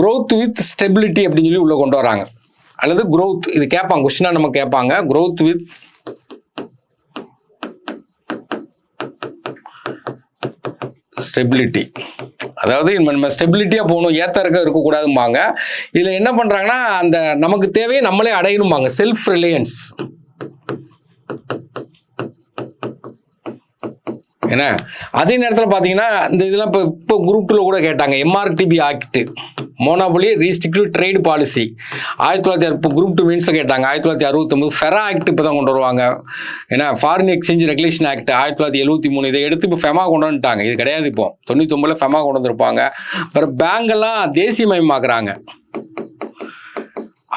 growth with stability அப்படின்னு சொல்லி உள்ளே கொண்டு வராங்க. அல்லது growth, இது கேட்பாங்க, கொஸ்டினாக நம்ம கேட்பாங்க. growth with stability. அதாவது நம்ம ஸ்டெபிலிட்டியாக போகணும், ஏற்ற இருக்கக்கூடாதும்பாங்க. இதில் என்ன பண்ணுறாங்கன்னா அந்த நமக்கு தேவையை நம்மளே அடையணும்பாங்க, செல்ஃப் ரிலையன்ஸ். ஏன்னா அதே நேரத்தில் பார்த்தீங்கன்னா இந்த இதெல்லாம் இப்போ குரூப் 2 கூட கேட்டாங்க. MRTB act, monopoly restrictive trade policy 1900 இப்போ குரூப் 2 மீன்ஸில் கேட்டாங்க. 1969 ஃபெரா ஆக்ட் இப்போ தான் கொண்டு வருவாங்க. ஏன்னா ஃபாரின் எக்ஸ்சேஞ்ச் ரெகுலேஷன் ஆக்ட் 1973. இதை எடுத்து இப்போ ஃபெமா கொண்டு வந்துட்டாங்க. இது கிடையாது. இப்போ 99 ஃபெமா கொண்டு வந்திருப்பாங்க. அப்புறம் பேங்கெல்லாம் தேசியமயமாக்குறாங்க.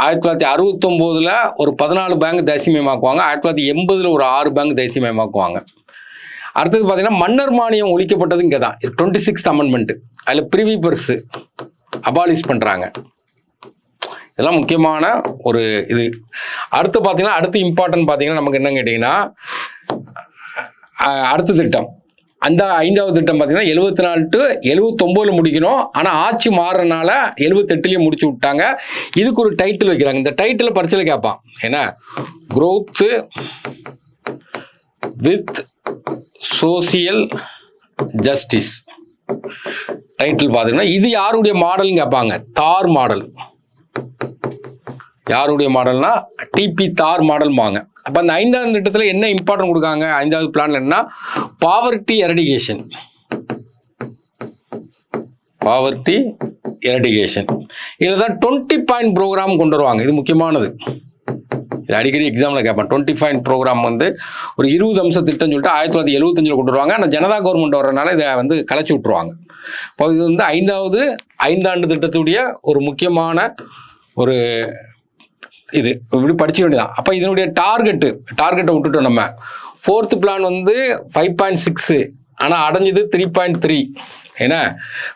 1969 ஒரு 14 பேங்க் தேசியமயமாக்குவாங்க. 1980 ஒரு 6 பேங்க் தேசியமயமாக்குவாங்க. அடுத்தது பார்த்தீங்கன்னா மன்னர் மானியம் ஒழிக்கப்பட்டது இங்கே தான், 26th அமெண்ட்மெண்ட். அதில் ப்ரிவி பர்ஸு அபாலிஷ் பண்ணுறாங்க. இதெல்லாம் முக்கியமான ஒரு இது. அடுத்து பார்த்தீங்கன்னா அடுத்து இம்பார்ட்டன்ட் பார்த்தீங்கன்னா நமக்கு என்ன கேட்டிங்கன்னா அடுத்த திட்டம், அந்த 5வது திட்டம் பார்த்தீங்கன்னா 74 to 79 முடிக்கணும். ஆனால் ஆட்சி மாறுறதுனால 78 முடிச்சு விட்டாங்க. இதுக்கு ஒரு டைட்டில் வைக்கிறாங்க. இந்த டைட்டில் பரிசையில் கேட்பான். ஏன்னா growth with social justice. Title பார்த்தீங்கன்னா இது யாருடைய மாடல்னு கேட்பாங்க. தார் மாடல். யாருடைய மாடல்னா டிபி தார் மாடல்பாங்க. அப்போ அந்த 5வது திட்டத்தில் என்ன இம்பார்ட்டன்ட் கொடுக்காங்க? 5வது பிளான்ல என்ன? Poverty eradication. Poverty eradication. இதில் தான் 20 பாயிண்ட் ப்ரோக்ராம் கொண்டு வருவாங்க. இது முக்கியமானது. இது அடிக்கடி எக்ஸாமில் கேட்பான். 20 பாயிண்ட் ப்ரோக்ராம் வந்து ஒரு 20 அம்ச திட்டம்னு சொல்லிட்டு 1975 கொண்டு வருவாங்க. ஆனால் ஜனதா கவர்மெண்ட் வர்றதுனால இதை வந்து கலைச்சி விட்டுருவாங்க. இப்போ இது வந்து 5வது 5 ஆண்டு திட்டத்துடைய ஒரு முக்கியமான ஒரு இது இப்படி படிக்க வேண்டியதான். அப்போ இதனுடைய டார்கெட்டை விட்டுட்டோம் நம்ம. 4th பிளான் வந்து 5.6, ஆனால் அடைஞ்சது 3.3. ஏன்னா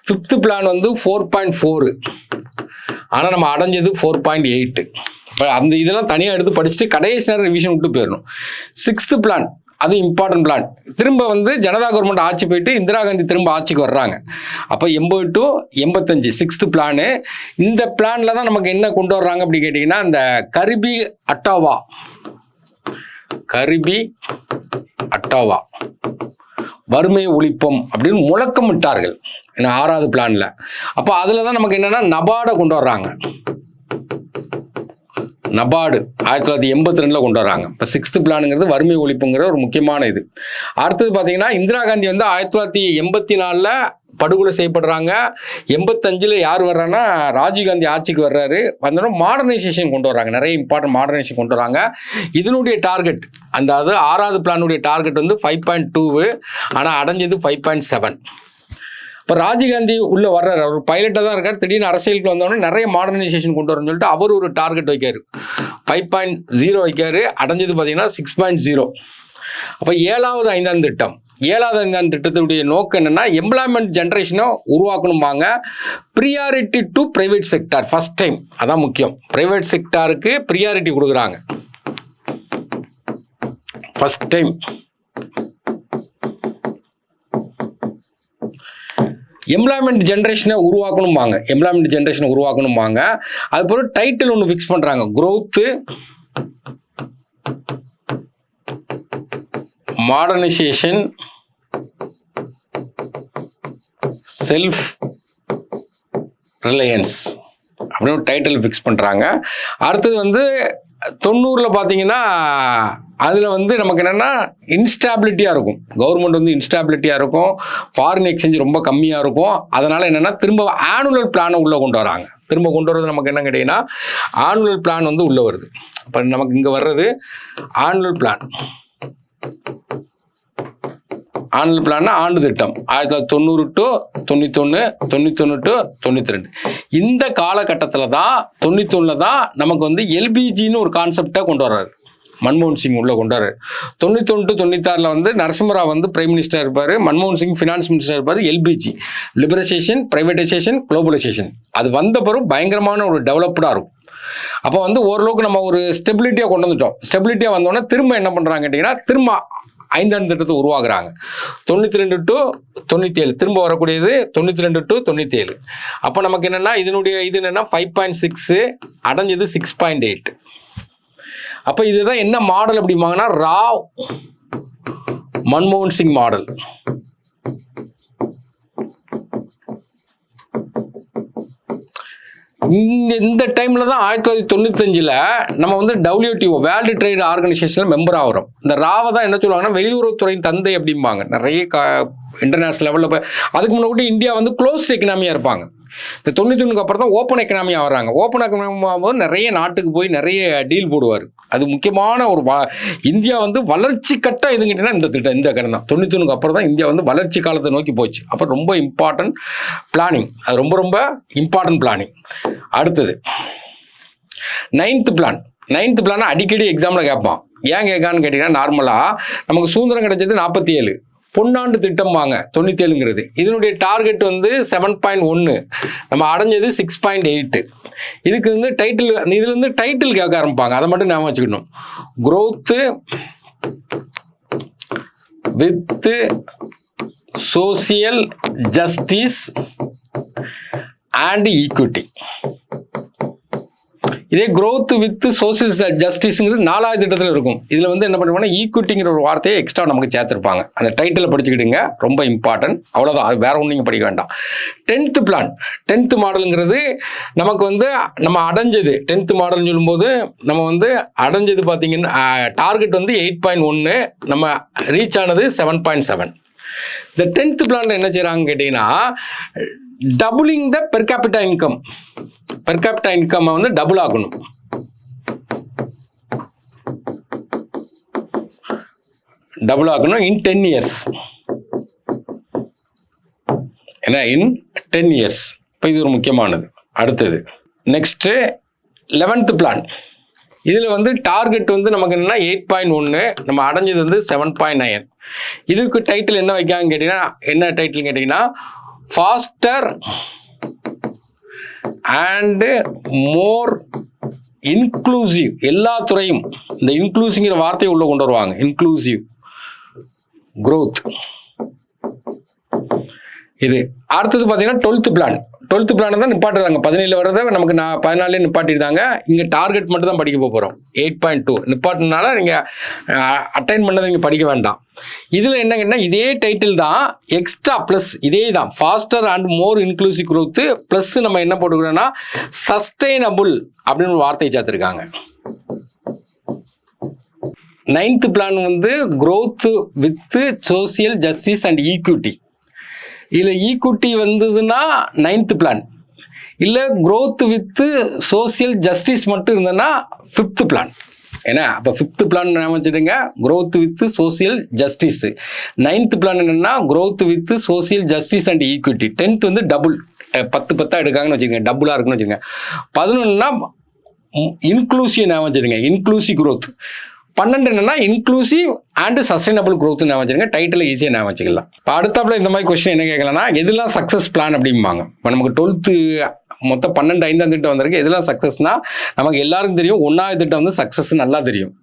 5th பிளான் வந்து 4.4, ஆனால் நம்ம அடைஞ்சது 4.8. இப்போ அந்த இதெல்லாம் தனியாக எடுத்து படிச்சுட்டு கடைசி நேரம் ரிவிஷன் விட்டு போயிடணும். 6th பிளான் அது இம்பார்ட்டன்ட் பிளான். திரும்ப வந்து ஜனதா கவர்மெண்ட் ஆட்சி போயிட்டு இந்திரா காந்தி திரும்ப ஆட்சிக்கு வர்றாங்க. அப்போ 80 to 85 6th பிளானு. இந்த பிளான்ல தான் நமக்கு என்ன கொண்டு வர்றாங்க அப்படி கேட்டிங்கன்னா, இந்த கரிபி அட்டாவா வறுமை ஒழிப்போம் அப்படின்னு முழக்கமிட்டார்கள் 6வது பிளான்ல. அப்போ அதில் தான் நமக்கு என்னன்னா நபார்டை கொண்டு வர்றாங்க. நபார்டு 1982 கொண்டு வராங்க. இப்போ 6th பிளானுங்கிறது வறுமை ஒழிப்புங்கிற ஒரு முக்கியமான இது. அடுத்தது பார்த்தீங்கன்னா இந்திரா காந்தி வந்து 1984 படுகொலை செய்யப்படுறாங்க. 85 யார் வர்றாங்கன்னா ராஜீவ்காந்தி ஆட்சிக்கு வர்றாரு. வந்தோன்னா மாடர்னைசேஷன் கொண்டு வராங்க. நிறைய இம்பார்ட்டன்ட் மாடர்னைசேஷன் கொண்டு வராங்க. இதனுடைய டார்கெட் அதாவது 6வது பிளானுடைய டார்கெட் வந்து 5.2, ஆனால் அடைஞ்சது 5.7. இப்போ ராஜீவ்காந்தி உள்ள வர்றாரு. அவர் பைலட்டாக தான் இருக்கார். திடீர்னு அரசியலுக்கு வந்தோடனே நிறைய மாடர்னைசேஷன் கொண்டு வரணும்னு சொல்லிட்டு அவர் ஒரு டார்கெட் வைக்காரு. 5.0 வைக்காரு. அடைஞ்சது பார்த்தீங்கன்னா 6.0. அப்போ 7வது 5ஆம் திட்டம். 7வது 5ஆம் திட்டத்துடைய நோக்கம் என்னன்னா எம்ப்ளாய்மெண்ட் ஜென்ரேஷனை உருவாக்கணும்பாங்க. Priority to private sector. First time அதான் முக்கியம். பிரைவேட் செக்டாருக்கு ப்ரியாரிட்டி கொடுக்குறாங்க. ஃபர்ஸ்ட் டைம் எம்ப்ளாய்மெண்ட் ஜென்ரேஷனை உருவாக்கணும்பாங்க. அது போல டைட்டில் ஒன்று ஃபிக்ஸ் பண்ணுறாங்க. growth, மாடர்னைசேஷன், செல்ஃப் ரிலையன்ஸ் அப்படின்னு டைட்டில் ஃபிக்ஸ் பண்ணுறாங்க. அடுத்தது வந்து 90 பார்த்தீங்கன்னா அதில் வந்து நமக்கு என்னென்னா இன்ஸ்டாபிலிட்டியாக இருக்கும். கவர்மெண்ட் வந்து இன்ஸ்டாபிலிட்டியாக இருக்கும். ஃபாரின் எக்ஸ்சேஞ்ச் ரொம்ப கம்மியாக இருக்கும். அதனால் என்னென்னா திரும்ப ஆனுவல் பிளானை உள்ளே கொண்டு வராங்க. திரும்ப கொண்டு வரது நமக்கு என்ன கேட்டிங்கன்னா ஆனுவல் பிளான் வந்து உள்ளே வருது. இப்போ நமக்கு இங்கே வர்றது ஆனுவல் பிளான். ஆனுவல் பிளான்னா ஆண்டு திட்டம் 1990 to 91, 91 to 92. இந்த காலகட்டத்தில் தான் 91 தான் நமக்கு வந்து எல்பிஜின்னு ஒரு கான்செப்டை கொண்டு வர்றாரு. மன்மோகன் சிங் உள்ள கொண்டு வர்றாரு. 91 to 96 வந்து நரசிம்மராவ் வந்து பிரைம் மினிஸ்டர் இருப்பார். மன்மோகன் சிங் ஃபினான்ஸ் மினிஸ்டர் இருப்பார். எல்பிஜி லிபரலைசேஷன், பிரைவேட்டைசேஷன், குளோபலைசேஷன் அது வந்த பிறகு பயங்கரமான ஒரு டெவலப்டாக இருக்கும். அப்போ வந்து ஓரளவுக்கு நம்ம ஒரு ஸ்டெபிலிட்டியாக கொண்டு வந்துட்டோம். ஸ்டெபிலிட்டியாக வந்தோடனே திரும்ப என்ன பண்ணுறாங்க கேட்டிங்கன்னா திரும்ப 5ஆண்டு திட்டத்தை உருவாக்குறாங்க. 92 to 97 திரும்ப வரக்கூடியது 92 to 97. அப்போ நமக்கு என்னென்னா இது என்னென்னா 5.6 அடைஞ்சது 6.8. அப்போ இதுதான் என்ன மாடல் அப்படிம்பாங்கன்னா ராவ் மன்மோகன் சிங் மாடல். இந்த டைம்ல தான் 1995 நம்ம வந்து WTO வேர்ல்டு ட்ரேட் ஆர்கனைசேஷன்ல மெம்பர் ஆகிறோம். இந்த ராவை தான் என்ன சொல்லுவாங்கன்னா வெளியுறவுத்துறையின் தந்தை அப்படிம்பாங்க. நிறைய இன்டர்நேஷனல் லெவலில் அதுக்கு முன்னாடி இந்தியா வந்து க்ளோஸ்ட் எக்கனாமியாக இருப்பாங்க. இந்த 91 அப்புறம் தான் ஓப்பன் எக்கனாமியாக வர்றாங்க. ஓப்பன் எக்கனாமியாக போது நிறைய நாட்டுக்கு போய் நிறைய டீல் போடுவார். அது முக்கியமான ஒரு இந்தியா வந்து வளர்ச்சி கட்டம் எதுங்கிட்டீங்கன்னா இந்த கடன் தான். 91 அப்புறம் தான் இந்தியா வந்து வளர்ச்சி காலத்தை நோக்கி போச்சு. அப்போ ரொம்ப இம்பார்ட்டன்ட் பிளானிங். அது ரொம்ப ரொம்ப இம்பார்ட்டன்ட் பிளானிங். அடுத்தது 9th பிளான் அடிக்கடி எக்ஸாமில் கேட்பான். ஏன் கேட்கான்னு கேட்டிங்கன்னா நார்மலாக நமக்கு சுதந்திரம் கிடைச்சது 47 பொன்னாண்டு திட்டம் வாங்க 97ங்கிறது. இதனுடைய டார்கெட் வந்து 7.1 நம்ம அடைஞ்சது 6.8. இதுக்கு வந்து இதுல இருந்து டைட்டில் கேட்க ஆரம்பிப்பாங்க. அதை மட்டும் ஞாபகம் வச்சுக்கணும். growth with social justice and equity. இதே growth வித் சோசியல் ஜஸ்டிஸ்ங்கிறது 4வது திட்டத்தில் இருக்கும். இதில் வந்து என்ன பண்ணுவாங்கன்னா ஈக்விட்டிங்கிற ஒரு வார்த்தையை எக்ஸ்ட்ரா நமக்கு சேர்த்துருப்பாங்க. அந்த டைட்டில் படிச்சுக்கிடுங்க, ரொம்ப இம்பார்ட்டன்ட். அவ்வளோதான், அது வேற ஒன்றும் நீங்கள் படிக்க வேண்டாம். 10th பிளான், 10th மாடலுங்கிறது நமக்கு வந்து நம்ம அடைஞ்சது 10th மாடல்னு சொல்லும்போது நம்ம வந்து அடைஞ்சது பார்த்தீங்கன்னா டார்கெட் வந்து 8.1, நம்ம ரீச் ஆனது 7.7. இந்த 10th பிளான்ல என்ன செய்யறாங்க கேட்டீங்கன்னா doubling the per capita income. Per capita income வந்து டபுள் ஆகணும். டபுள் ஆகணும் இன் 10 இயர்ஸ். ஏன்னா இன் 10 இயர்ஸ். இப்போ இது ஒரு முக்கியமானது. அடுத்தது நெக்ஸ்ட் 11th பிளான். இதில் வந்து டார்கெட் வந்து நமக்கு என்னன்னா 8.1, நம்ம அடைஞ்சது வந்து 7.9. இதுக்கு டைட்டில் என்ன வைக்காங்க கேட்டீங்கன்னா, என்ன டைட்டில் கேட்டீங்கன்னா ஃபாஸ்டர் அண்ட் மோர் இன்க்ளூசிவ். எல்லா துறையும் இந்த இன்க்ளூசிவ்ங்கிற வார்த்தையை உள்ள கொண்டு வருவாங்க. Inclusive growth. இது அடுத்தது பார்த்தீங்கன்னா 12th பிளான். 12th பிளான் தான் நிப்பாட்டுறாங்க. 17 வரதை நமக்கு 14 நிப்பாட்டிருந்தாங்க. இங்கே டார்கெட் மட்டும் தான் படிக்க போகிறோம். 8.2 நிப்பாட்டினால நீங்கள் அட்டைன் பண்ணதை நீங்கள் படிக்க வேண்டாம். இதில் என்னங்கன்னா இதே டைட்டில் தான் எக்ஸ்ட்ரா ப்ளஸ் இதே தான் pastor and more inclusive growth plus நம்ம என்ன போட்டுக்கிறோம்னா சஸ்டைனபிள் அப்படின்னு ஒரு வார்த்தையை சேர்த்துருக்காங்க. 9th பிளான் வந்து growth with social justice and equity. இதில் ஈக்விட்டி வந்ததுன்னா 9th பிளான், இல்லை growth வித் சோசியல் ஜஸ்டிஸ் மட்டும் இருந்ததுன்னா 5th பிளான். ஏன்னா அப்போ 5th பிளான் வச்சுடுங்க, growth with social justice. 9th plan என்னன்னா growth with social justice and equity. 10th வந்து டபுள், 10 எடுக்காங்கன்னு வச்சுக்கோங்க, டபுளாக இருக்குன்னு வச்சுக்கோங்க. 11ன்னா இன்க்ளூசிவ் ஞாபகம் வச்சுடுங்க, இன்க்ளூசிவ் growth. 12 என்னன்னா இன்க்ளூசிவ் அண்ட் சஸ்டைனபிள் growth ஞாபகம் வச்சுருங்க. டைட்டில் ஈஸியாக ஞாபகம் வச்சுக்கலாம். இப்போ அடுத்தாப்புல இந்த மாதிரி கொஸ்டின் என்ன கேட்கலாம்னா எதெல்லாம் சக்ஸஸ் பிளான் அப்படிம்பாங்க. இப்போ நமக்கு 12th மொத்தம் 12 5ஆம் திட்டம் வந்திருக்கு. எதெல்லாம் சக்ஸஸ்னா நமக்கு எல்லாருக்கும் தெரியும். 1வது திட்டம் வந்து சக்ஸஸ் நல்லா தெரியும்.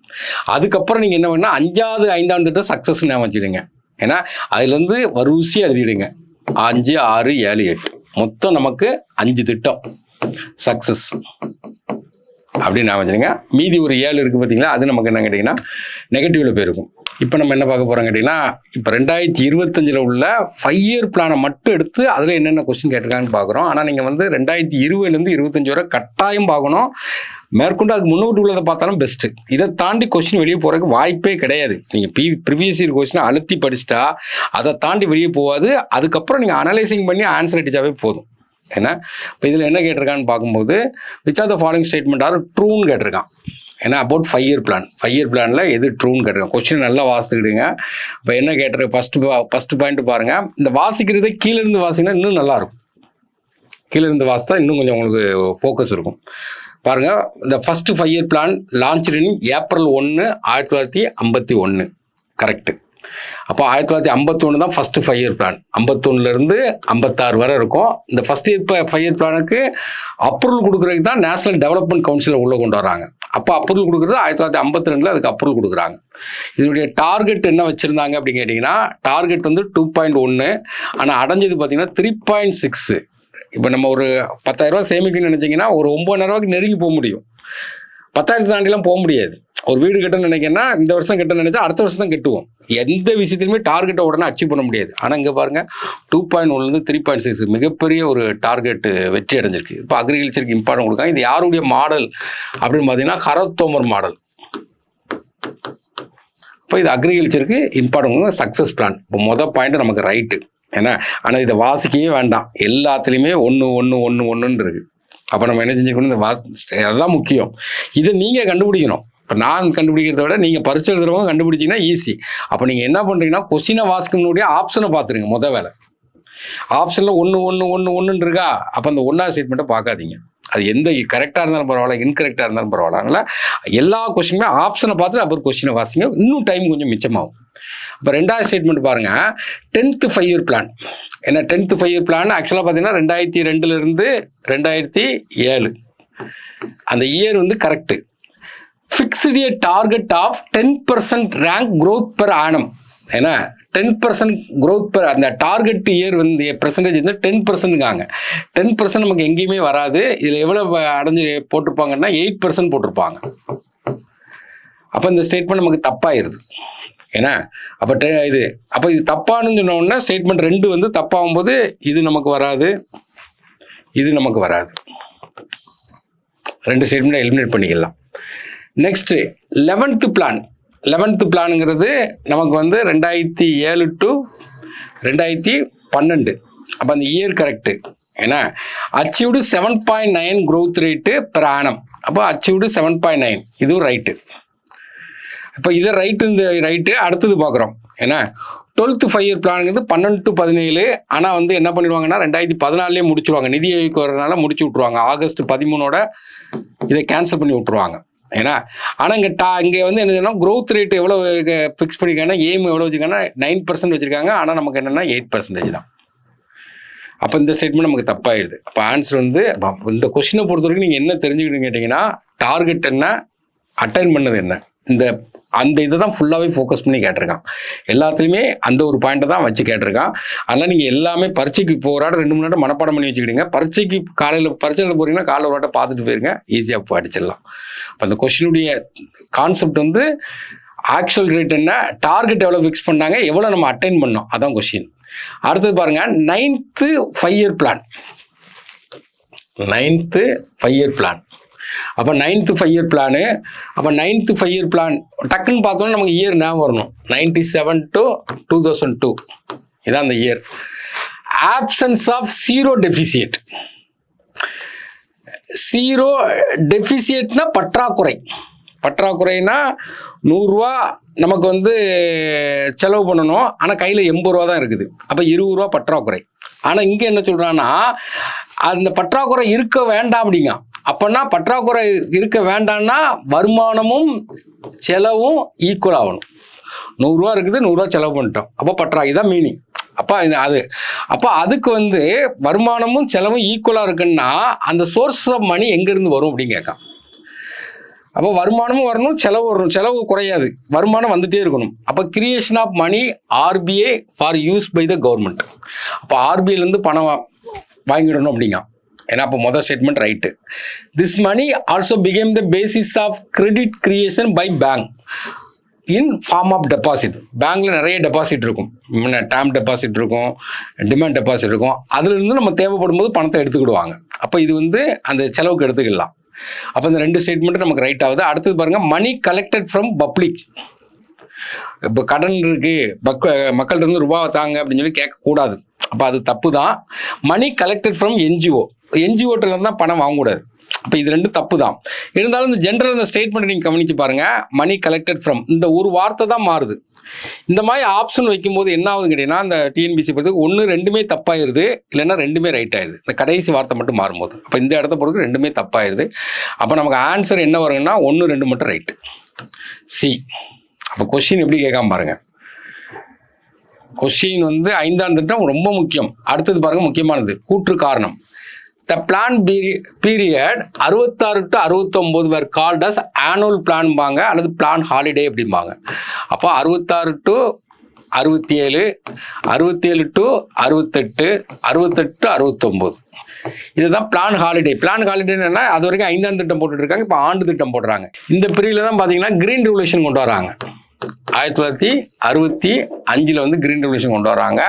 அதுக்கப்புறம் நீங்கள் என்ன பண்ணால் 5வது 5ஆம் திட்டம் சக்ஸஸ் ஞாபகம் வச்சுடுங்க. ஏன்னா அதுலேருந்து வரிசையாக எழுதிடுங்க. 5 6 7 8 மொத்தம் நமக்கு 5 திட்டம் சக்ஸஸ் அப்படின்னு நான் வச்சுருங்க. மீதி ஒரு 7 இருக்குது பார்த்தீங்களா, அது நமக்கு என்ன கேட்டிங்கன்னா நெகட்டிவில் போயிருக்கும். இப்போ நம்ம என்ன பார்க்க போகிறோம் கேட்டிங்கன்னா, இப்போ 2025 உள்ள 5 இயர் பிளானை மட்டும் எடுத்து அதில் என்னென்ன கொஸ்டின் கேட்டிருக்காங்கன்னு பார்க்குறோம். ஆனால் நீங்கள் வந்து 2020 25 வரை கட்டாயம் பார்க்கணும். மேற்கொண்டு அதுக்கு முன்னோட்டு உள்ளதை பார்த்தாலும் பெஸ்ட்டு. இதை தாண்டி கொஸ்டின் வெளியே போகிறதுக்கு வாய்ப்பே கிடையாது. நீங்கள் ப்ரீவியஸ் இயர் கொஸ்டினை அழுத்தி படிச்சுட்டா அதை தாண்டி வெளியே போகாது. அதுக்கப்புறம் நீங்கள் அனலைசிங் பண்ணி ஆன்சர் அடித்தாவே போதும். ஏன்னா இப்போ இதில் என்ன கேட்டிருக்கான்னு பார்க்கும்போது which are the following statement are ட்ரூன்னு கேட்டிருக்கான். ஏன்னா அபவுட் 5 இயர் பிளான், 5 இயர் பிளானில் எது ட்ரூன்னு கேட்டிருக்கான். கொஸ்டின் நல்லா வாசித்துக்கிடுங்க. இப்போ என்ன கேட்டிருக்கு ஃபஸ்ட்டு பாயிண்ட் பாருங்கள். இந்த வாசிக்கிறதே கீழேருந்து வாசிங்கன்னா இன்னும் நல்லாயிருக்கும். கீழேருந்து வாசித்தா இன்னும் கொஞ்சம் உங்களுக்கு ஃபோக்கஸ் இருக்கும். பாருங்கள், இந்த ஃபஸ்ட்டு 5 இயர் பிளான் லான்ச் இன் ஏப்ரல் 1 1951. கரெக்டு. அப்போ 1951 தான் ஃபஸ்ட்டு 5 இயர் பிளான். 51லேருந்து 56 வரை இருக்கும். இந்த ஃபஸ்ட் இயர் 5 இயர் பிளானுக்கு அப்ரூவல் கொடுக்குறதுக்கு தான் நேஷனல் டெவலப்மெண்ட் கவுன்சிலை உள்ளே கொண்டு வராங்க. அப்போ அப்ரூவல் கொடுக்குறது 1952 அதுக்கு அப்ரூவல் கொடுக்குறாங்க. இதனுடைய டார்கெட் என்ன வச்சுருந்தாங்க அப்படின்னு கேட்டிங்கன்னா, டார்கெட் வந்து 2.1, ஆனால் அடைஞ்சது பார்த்தீங்கன்னா 3.6. இப்போ நம்ம ஒரு 10,000 சேமிக்கணும்னு நினச்சிங்கன்னா ஒரு 9,000 நெருங்கி போக முடியும். 10,000 தாண்டிலாம் போக முடியாது. ஒரு வீடு கட்டணும்னு நினைக்கிறேன்னா இந்த வருஷம் கட்ட நினைச்சா அடுத்த வருஷம் தான் கட்டுவோம். எந்த விஷயத்திலுமே டார்கெட்டை உடனே அச்சீவ் பண்ண முடியாது. ஆனால் இங்கே பாருங்கள் 2.1லேருந்து 3.6 மிகப்பெரிய ஒரு டார்கெட் வெற்றி அடைஞ்சிருக்கு. இப்போ அக்ரிகல்ச்சருக்கு இம்பார்ட்டன்ட் கொடுக்காங்க. இது யாருடைய மாடல் அப்படின்னு பார்த்தீங்கன்னா ஹரத் தோமர் மாடல். இப்போ இது அக்ரிகல்ச்சருக்கு இம்பார்ட்டன்ட் சக்ஸஸ் பிளான். இப்போ மொதல் பாயிண்ட் நமக்கு ரைட்டு. ஏன்னா ஆனால் இதை வாசிக்கவே வேண்டாம். எல்லாத்துலேயுமே 1 1 1 1ன்னு இருக்குது. அப்போ நம்ம என்ன செஞ்சுக்கணும், இந்த அதுதான் முக்கியம். இதை நீங்கள் கண்டுபிடிக்கணும். இப்போ நான் கண்டுபிடிக்கிறத விட நீங்கள் பரிசு எழுதுறவங்க கண்டுபிடிச்சிங்கன்னா ஈஸி. அப்போ நீங்கள் என்ன பண்ணுறீங்கன்னா கொஸ்டினை வாசிக்கணுடைய ஆப்ஷனை பார்த்துருங்க. மொதல் வேலை ஆப்ஷனில் 1 1 1 1ன்னு இருக்கா, அப்போ அந்த 1வது ஸ்டேட்மெண்ட்டை பார்க்காதீங்க. அது எந்த கரெக்டாக இருந்தாலும் பரவாயில்ல, இன்கரெக்டாக இருந்தாலும் பரவாயில்ல. அதனால் எல்லா கொஸ்டினுமே ஆப்ஷனை பார்த்துட்டு அப்புறம் கொஸ்டினை வாசிங்க. இன்னும் டைம் கொஞ்சம் மிச்சமாகும். இப்போ 2வது ஸ்டேட்மெண்ட் பாருங்கள், 10th 5 இயர் பிளான். ஏன்னா 10th 5 இயர் பிளான் ஆக்சுவலாக பார்த்தீங்கன்னா 2002லேருந்து 2007 அந்த இயர் வந்து correct. Fixed target of 10% rank growth per annum. ஏன்னா 10% growth per அந்த டார்கெட் இயர் வந்து பெர்சன்டேஜ் வந்து 10%ங்காங்க. 10% நமக்கு எங்கேயுமே வராது. இதில் எவ்வளோ அடைஞ்சு போட்டிருப்பாங்கன்னா 8% போட்டிருப்பாங்க. அப்போ இந்த ஸ்டேட்மெண்ட் நமக்கு தப்பாயிருது. ஏன்னா அப்போ இது தப்பானு சொன்ன உடனே ஸ்டேட்மெண்ட் 2 வந்து தப்பாகும் போது இது நமக்கு வராது, இது நமக்கு வராது. 2 ஸ்டேட்மெண்ட்டை எலிமினேட் பண்ணிக்கலாம். Next 11th plan. 11th பிளானுங்கிறது நமக்கு வந்து 2007 to 2012. அப்போ அந்த இயர் கரெக்டு. ஏன்னா achieved 7.9 growth rate per annum. அப்போ அச்சீவ்டு 7.9 இதுவும் ரைட்டு. இப்போ இதை ரைட்டு அடுத்தது பார்க்குறோம். ஏன்னா 12th 5-year பிளானுங்கிறது 12 to 17. ஆனால் வந்து என்ன பண்ணிடுவாங்கன்னா 2014 முடிச்சுடுவாங்க. நிதி ஆயோக் வரனால முடிச்சு விட்ருவாங்க. ஆகஸ்ட் 13 இதை கேன்சல் பண்ணி விட்ருவாங்க. ஏன்னா ஆனால் இங்கே வந்து என்ன growth rate எவ்வளோ ஃபிக்ஸ் பண்ணியிருக்காங்கன்னா எய்ம் எவ்வளோ வச்சுருக்காங்கன்னா 9% வச்சுருக்காங்க. ஆனால் நமக்கு என்னென்னா 8% தான். அப்போ இந்த ஸ்டேட்மெண்ட் நமக்கு தப்பாயிடுது. அப்போ ஆன்சர் வந்து இந்த கொஸ்டினை பொறுத்த வரைக்கும் நீங்கள் என்ன தெரிஞ்சுக்கிட்டுன்னு கேட்டிங்கன்னா டார்கெட் என்ன, அட்டைன் பண்ணது என்ன, அந்த இதை தான் ஃபுல்லாகவே ஃபோக்கஸ் பண்ணி கேட்டிருக்கான். எல்லாத்துலேயுமே அந்த ஒரு பாயிண்ட்டை தான் வச்சு கேட்டிருக்கான். அதனால் நீங்கள் எல்லாமே பரீட்சைக்கு போராட 2 மணி நேரம் மனப்பாடம் பண்ணி வச்சுக்கிடுங்க. பரீட்சைக்கு பரீட்சையில் போகிறீங்கன்னா காலையில் ஒரு வாட்டை பார்த்துட்டு போயிருங்க, ஈஸியாக படிச்சிடலாம். அப்போ அந்த கொஸ்டினுடைய கான்செப்ட் வந்து ஆக்சுவல் ரேட் என்ன, டார்கெட் எவ்வளோ ஃபிக்ஸ் பண்ணாங்க, எவ்வளோ நம்ம அட்டைன் பண்ணோம், அதான் கொஸ்டின். அடுத்தது பாருங்கள் 9th 5-year plan. 9th 5-year plan. அப்போ 9th 5-year பிளானு. அப்போ 9th 5-year பிளான் டக்குன்னு பார்த்தோன்னா நமக்கு இயர் ஞாபகம் வரணும். 97 to 2002 இதான் அந்த year. Absence of zero deficit. Zero டெபிசிட்னா பற்றாக்குறைனா 100 ரூபா நமக்கு வந்து செலவு பண்ணணும். ஆனால் கையில் 80 ரூபா தான் இருக்குது. அப்போ 20 ரூபா பற்றாக்குறை. ஆனால் இங்கே என்ன சொல்கிறான்னா அந்த பற்றாக்குறை இருக்க வேண்டாம் அப்படிங்க. அப்போனா பற்றாக்குறை இருக்க வேண்டாம்னா வருமானமும் செலவும் ஈக்குவல் ஆகணும். 100 ரூபா இருக்குது, 100 ரூபா செலவு பண்ணிட்டோம், அப்போ இதான் மீனிங். அப்போ அதுக்கு வந்து வருமானமும் செலவும் ஈக்குவலாக இருக்குன்னா அந்த சோர்ஸ் ஆஃப் மணி எங்கேருந்து வரும் அப்படின்னு கேட்கான். அப்போ வருமானமும் வரணும், செலவு வரணும். செலவு குறையாது, வருமானம் வந்துட்டே இருக்கணும். அப்போ creation of money RBI for use by the government. அப்போ ஆர்பிஐலேருந்து பணம் வாங்கிடணும் அப்படிங்க. ஏன்னா அப்போ மொதல் statement right. This money also become the basis of credit creation by bank in form of deposit. பேங்க்கில் நிறைய டெபாசிட் இருக்கும், டேர்ம் டெபாசிட் இருக்கும், டிமாண்ட் டெபாசிட் இருக்கும். அதுலேருந்து நம்ம தேவைப்படும் போது பணத்தை எடுத்துக்கிடுவாங்க. அப்போ இது வந்து அந்த செலவுக்கு எடுத்துக்கலாம். அப்போ இந்த 2 ஸ்டேட்மெண்ட்டும் நமக்கு ரைட் ஆகுது. அடுத்தது பாருங்கள் மணி கலெக்டட் ஃப்ரம் பப்ளிக். இப்போ கடன் இருக்குது, மக்கள்கிட்ட இருந்து ரூபா தாங்க அப்படின்னு சொல்லி கேட்கக்கூடாது. அப்போ அது தப்பு தான். மணி கலெக்டட் ஃப்ரம் என்ஜிஓட்டில் தான் பணம் வாங்கக்கூடாது. அப்போ இது 2 தப்பு தான். இருந்தாலும் இந்த ஜென்ரல் இந்த ஸ்டேட்மெண்ட் நீங்கள் கவனித்து பாருங்கள். மணி கலெக்டட் ஃப்ரம் இந்த ஒரு வார்த்தை தான் மாறுது. இந்த மாதிரி ஆப்ஷன் வைக்கும்போது என்ன ஆகுதுன்னு கேட்டிங்கன்னா அந்த டிஎன்பிசி பொறுத்து 1 2மே தப்பாயிருது, இல்லைன்னா 2மே ரைட் ஆயிடுது. இந்த கடைசி வார்த்தை மட்டும் மாறும்போது அப்போ இந்த இடத்த பொறுத்து 2மே தப்பாயிருது. அப்போ நமக்கு ஆன்சர் என்ன வருங்கன்னா 1 2 மட்டும் ரைட்டு, சி. அப்போ கொஸ்டின் எப்படி கேட்காம பாருங்கள். கொஸ்டின் வந்து 5ஆம் திட்டம் ரொம்ப முக்கியம். அடுத்தது பாருங்கள் முக்கியமானது கூற்று காரணம். The plan period 66 to 69 were called as annual plan பாங்க அல்லது plan holiday அப்படிம்பாங்க. அப்போ 66 to 67, 67 to 68, 68 to 69 இதுதான் பிளான் ஹாலிடே. பிளான் ஹாலிடே என்னன்னா அது வரைக்கும் 5ஆம் திட்டம் போட்டுட்டு இருக்காங்க, இப்போ ஆண்டு திட்டம் போடுறாங்க. இந்த பீரியட்ல தான் பார்த்தீங்கன்னா கிரீன் ரெவல்யூஷன் கொண்டு வராங்க. 1965 வந்து கிரீன் ரெவல்யூஷன் கொண்டு வராங்க.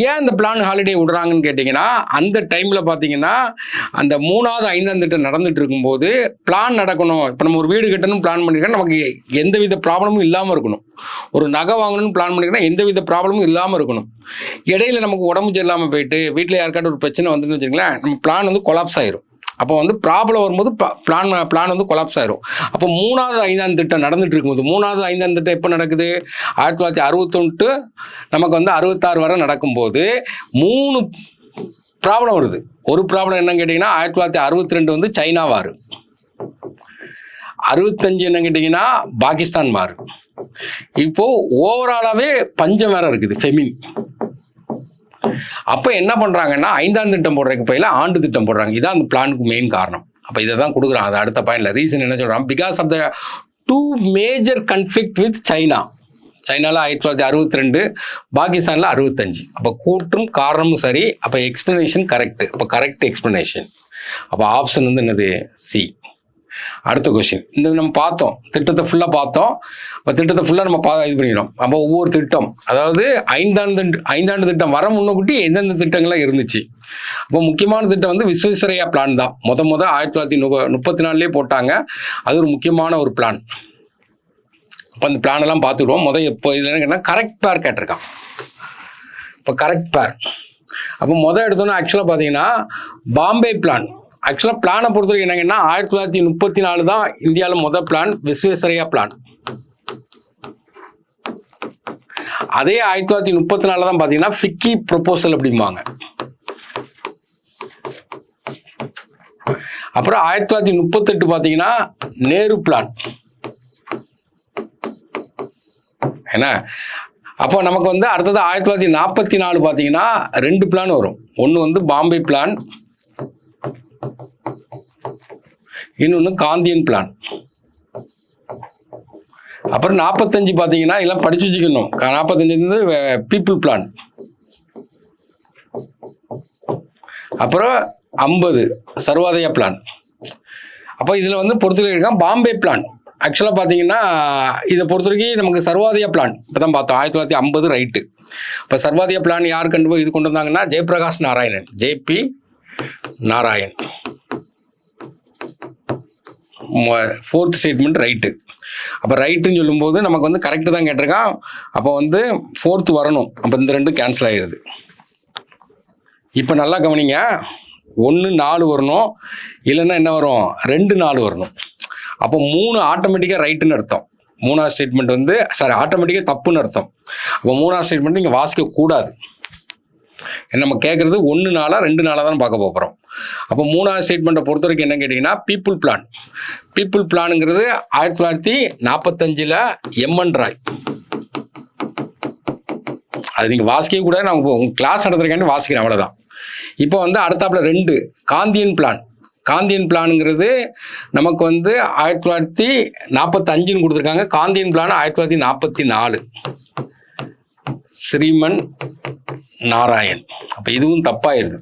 ஏன் இந்த பிளான் ஹாலிடே விடுறாங்கன்னு கேட்டிங்கன்னா அந்த டைமில் பார்த்தீங்கன்னா அந்த 3வது 5ஆம் திட்டம் நடந்துட்டு இருக்கும்போது பிளான் நடக்கணும். இப்போ நம்ம ஒரு வீடு கட்டணும்னு பிளான் பண்ணிருக்கோம், நமக்கு எந்தவித ப்ராப்ளமும் இல்லாமல் இருக்கணும். ஒரு நகை வாங்கணும்னு பிளான் பண்ணிருக்கோம், எந்தவித ப்ராப்ளமும் இல்லாமல் இருக்கணும். இடையில நமக்கு உடம்பு சரியில்லாமல் போயிட்டு வீட்டில் யாருக்காட்ட ஒரு பிரச்சனை வந்துன்னு வச்சுங்களேன், நம்ம பிளான் வந்து கொலாப்ஸ் ஆயிரும். அப்போ வந்து ப்ராப்ளம் வரும்போது பிளான் வந்து கொலாப்ஸ் ஆயிரும். அப்போ 3வது 5ஆம் திட்டம் நடந்துட்டு இருக்கும்போது 3வது 5ஆம் திட்டம் எப்போ நடக்குது 1961 நமக்கு வந்து 66 வரை நடக்கும்போது 3 ப்ராப்ளம் வருது. ஒரு ப்ராப்ளம் என்னன்னு கேட்டிங்கன்னா 1962 வந்து சைனா வார், 65 என்ன கேட்டிங்கன்னா பாகிஸ்தான் வார். இப்போ ஓவராலாகவே பஞ்சம் வேற இருக்குது, ஃபெமின். அப்போ என்ன பண்ணுறாங்கன்னா 5ஆம் திட்டம் போடுறதுக்கு பயில ஆண்டு திட்டம் போடுறாங்க. இதான் அந்த பிளானுக்கு மெயின் காரணம். அப்போ இதை தான் கொடுக்குறாங்க. அது அடுத்த பாயிண்ட்ல ரீசன் என்ன சொல்கிறாங்க, because of the 2 major conflict with China. சைனாவில் 1962, பாகிஸ்தானில் 65. அப்போ கூட்டும் காரணமும் சரி, அப்போ எக்ஸ்பிளனேஷன் கரெக்டு. அப்போ கரெக்ட் எக்ஸ்பிளனேஷன். அப்போ ஆப்ஷன் வந்து என்னது? சி. அடுத்த கொஸ்டின், இந்த நம்ம பார்த்தோம், திட்டத்தை ஃபுல்லாக பார்த்தோம். இப்போ திட்டத்தை ஃபுல்லாக நம்ம இது பண்ணிக்கிறோம். அப்போ ஒவ்வொரு திட்டம், அதாவது ஐந்தாண்டு திட்டம் வர முன்னக்கூட்டி எந்தெந்த திட்டங்கள்லாம் இருந்துச்சு. அப்போ முக்கியமான திட்டம் வந்து விஸ்வேஸ்வரையா பிளான் தான். 1934 போட்டாங்க. அது ஒரு முக்கியமான ஒரு பிளான். இப்போ அந்த பிளானெல்லாம் பார்த்துக்கிடுவோம். இப்போ இதில் என்ன கரெக்ட் பேர் கேட்டிருக்கான். இப்போ கரெக்ட் பேர், அப்போ எடுத்தோன்னா ஆக்சுவலாக பார்த்தீங்கன்னா பாம்பே பிளான். ஆக்சுவலாக பிளானை பொறுத்தவரைக்கும் என்னங்கன்னா 1934 தான் இந்தியாவில் பிளான், விஸ்வேஸ்வரையா பிளான். அதே 1934 தான் பார்த்தீங்கன்னா ஃபிக்கி ப்ரொபோசல் அப்படிம்பாங்க. அப்புறம் 1938 பார்த்தீங்கன்னா நேரு பிளான். என்ன, அப்போ நமக்கு வந்து அடுத்தது 1944 பார்த்தீங்கன்னா 2 பிளான் வரும். ஒன்று வந்து பாம்பே பிளான், இன்னொன்று காந்தியன் பிளான். அப்புறம் 45 பார்த்தீங்கன்னா எல்லாம் படிச்சு வச்சுக்கணும். 45 வந்து பீப்புள் பிளான். அப்புறம் 50 சர்வோதயா பிளான். அப்போ இதில் வந்து பொறுத்தவரைக்கும் பாம்பே பிளான் ஆக்சுவலாக பார்த்தீங்கன்னா இதை பொறுத்த வரைக்கும் நமக்கு சர்வோதயா பிளான் இப்போ தான் பார்த்தோம். 1950 ரைட்டு. இப்போ சர்வோதயா பிளான் யார் இது கொண்டு வந்தாங்கன்னா Jayaprakash Narayanan, JP Narayan. 4th statement right. அப்போ ரைட்டுன்னு சொல்லும்போது நமக்கு வந்து கரெக்டு தான் கேட்டிருக்கான். அப்போ வந்து 4th வரணும். அப்போ இந்த 2 கேன்சல் ஆகிடுது. இப்போ நல்லா கவனிங்க, 1 4 வரணும், இல்லைன்னா என்ன வரும்? 2 4 வரணும். அப்போ 3 ஆட்டோமேட்டிக்காக ரைட்டுன்னு அர்த்தம். 3வது ஸ்டேட்மெண்ட் வந்து ஆட்டோமேட்டிக்காக தப்புன்னு அர்த்தம். அப்போ 3வது ஸ்டேட்மெண்ட் இங்கே வாசிக்கக்கூடாது. நம்ம கேட்குறது 1 4 2 4 தான் பார்க்க போகிறோம். அப்போ 3வது ஸ்டேட்மெண்ட்டை பொறுத்த வரைக்கும் என்ன கேட்டிங்கன்னா பீப்புள் பிளான். பீப்புள் பிளானுங்கிறது 1945 எம்என் ராய். அது நீங்கள் வாசிக்கவே கூடாது. நான் உங்கள் கிளாஸ் நடத்துறதுக்காண்டி வாசிக்கிறேன், அவ்வளோதான். இப்போ வந்து அடுத்தாப்புல 2 காந்தியன் பிளான். காந்தியன் பிளானுங்கிறது நமக்கு வந்து 1945 கொடுத்துருக்காங்க. காந்தியன் பிளான் 1944 ஸ்ரீமன் நாராயண். அப்போ இதுவும் தப்பாயிருது.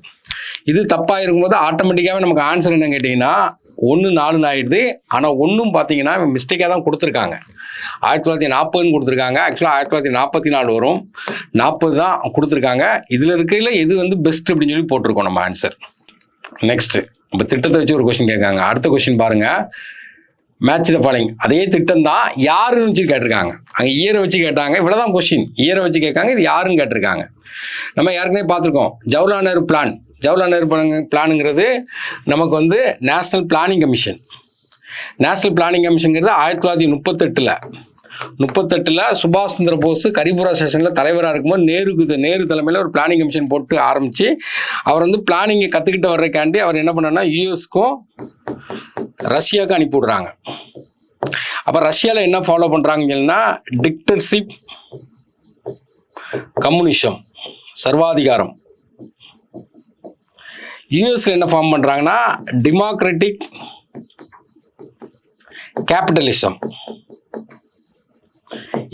இது தப்பாயிருக்கும் போது ஆட்டோமேட்டிக்காகவே நமக்கு ஆன்சர் என்ன கேட்டிங்கன்னா 1 4 ஆயிடுது. ஆனால் ஒன்றும் பார்த்தீங்கன்னா மிஸ்டேக்காக தான் கொடுத்துருக்காங்க. 1940 கொடுத்துருக்காங்க. ஆக்சுவலாக 1944 வரும். 40 தான் கொடுத்துருக்காங்க. இதில் இருக்கையில் எது வந்து பெஸ்ட் அப்படின்னு சொல்லி போட்டிருக்கோம் நம்ம ஆன்சர். நெக்ஸ்ட், இப்போ திட்டத்தை வச்சு ஒரு கொஸ்டின் கேட்காங்க. அடுத்த கொஸ்டின் பாருங்க, மேட்ச் த ஃபாலோயிங். அதே திட்டம் தான், யாருன்னு வச்சு கேட்டிருக்காங்க. அங்கே இயரை வச்சு கேட்டாங்க. இவ்வளோதான் கொஸ்டின். இயரை வச்சு கேட்காங்க, இது யாருன்னு கேட்டிருக்காங்க. நம்ம ஏற்கனவே பார்த்துருக்கோம் ஜவஹர்லால் நேரு பிளான். ஜவஹர்லால் நேரு பிளானுங்கிறது நமக்கு வந்து national planning commission. National planning கமிஷனுங்கிறது 1938 சுபாஷ் சந்திர போஸ் கரிபுரா செஷனில் தலைவராக இருக்கும்போது நேரு தலைமையில் ஒரு பிளானிங் கமிஷன் போட்டு ஆரம்பித்து அவர் வந்து பிளானிங்கை கற்றுக்கிட்டு வர்றதுக்காண்டி அவர் என்ன பண்ணார்னா யூஎஸ்க்கும் ரஷ்யாவுக்கும் அனுப்பி விடுறாங்க. அப்போ ரஷ்யாவில் என்ன ஃபாலோ பண்ணுறாங்கன்னா டிக்டர்ஷிப், கம்யூனிசம், சர்வாதிகாரம். யூஎஸ்ல என்ன ஃபார்ம் பண்ணுறாங்கன்னா டெமோக்ராட்டிக் கேபிட்டலிசம்.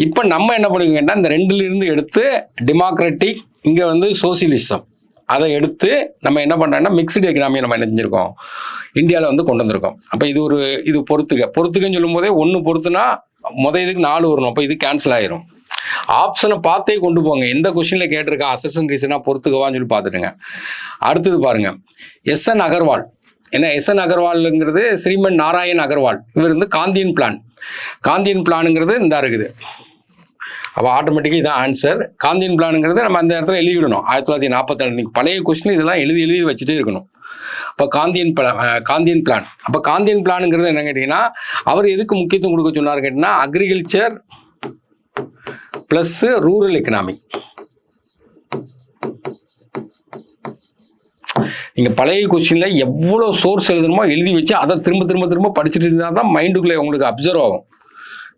இப்போ நம்ம என்ன பண்ணிக்கோங்கன்னா இந்த 2லிருந்து எடுத்து டெமோக்ராட்டிக், இங்கே வந்து சோசியலிசம், அதை எடுத்து நம்ம என்ன பண்ணுறோம்னா மிக்சடு எக்கனாமியை நம்ம என்ன செஞ்சுருக்கோம் இந்தியாவில் வந்து கொண்டு வந்திருக்கோம். அப்போ இது பொறுத்துக்கன்னு சொல்லும் போதே 1 பொறுத்துனா இதுக்கு 4 வரணும். அப்போ இது கேன்சல் ஆயிரும். ஆப்ஷனை பார்த்தே கொண்டு போங்க. எந்த கொஸ்டின்ல கேட்டிருக்கா அசர்ஷன் ரீசனா பொறுத்துக்கவான்னு சொல்லி பார்த்துட்டுங்க. அடுத்தது பாருங்க, SN அகர்வால். ஏன்னா SN அகர்வாலுங்கிறது ஸ்ரீமன் நாராயண் அகர்வால். இவர் வந்து காந்தியன் பிளான். காந்தியன் பிளானுங்கிறது இந்த இருக்குது. அப்போ ஆட்டோமேட்டிக்காக இதான் ஆன்சர். காந்தியன் பிளானுங்கிறது நம்ம அந்த இடத்துல எழுதிவிடணும். 1947 பழைய கொஸ்டின் இதெல்லாம் எழுதி வச்சுட்டே இருக்கணும். இப்போ காந்தியன் பிளான். அப்போ காந்தியன் பிளானுங்கிறது என்ன கேட்டிங்கன்னா அவர் எதுக்கு முக்கியத்துவம் கொடுக்க சொன்னார் கேட்டிங்கன்னா அக்ரிகல்ச்சர் ப்ளஸ் ரூரல் எக்கனாமி. நீங்கள் பழைய கொஸ்டின்ல எவ்வளோ சோர்ஸ் எழுதணுமோ எழுதி வச்சு அதை திரும்ப படிச்சுட்டு இருந்தால் தான் மைண்டுக்குள்ளே உங்களுக்கு அப்சர்வ் ஆகும்.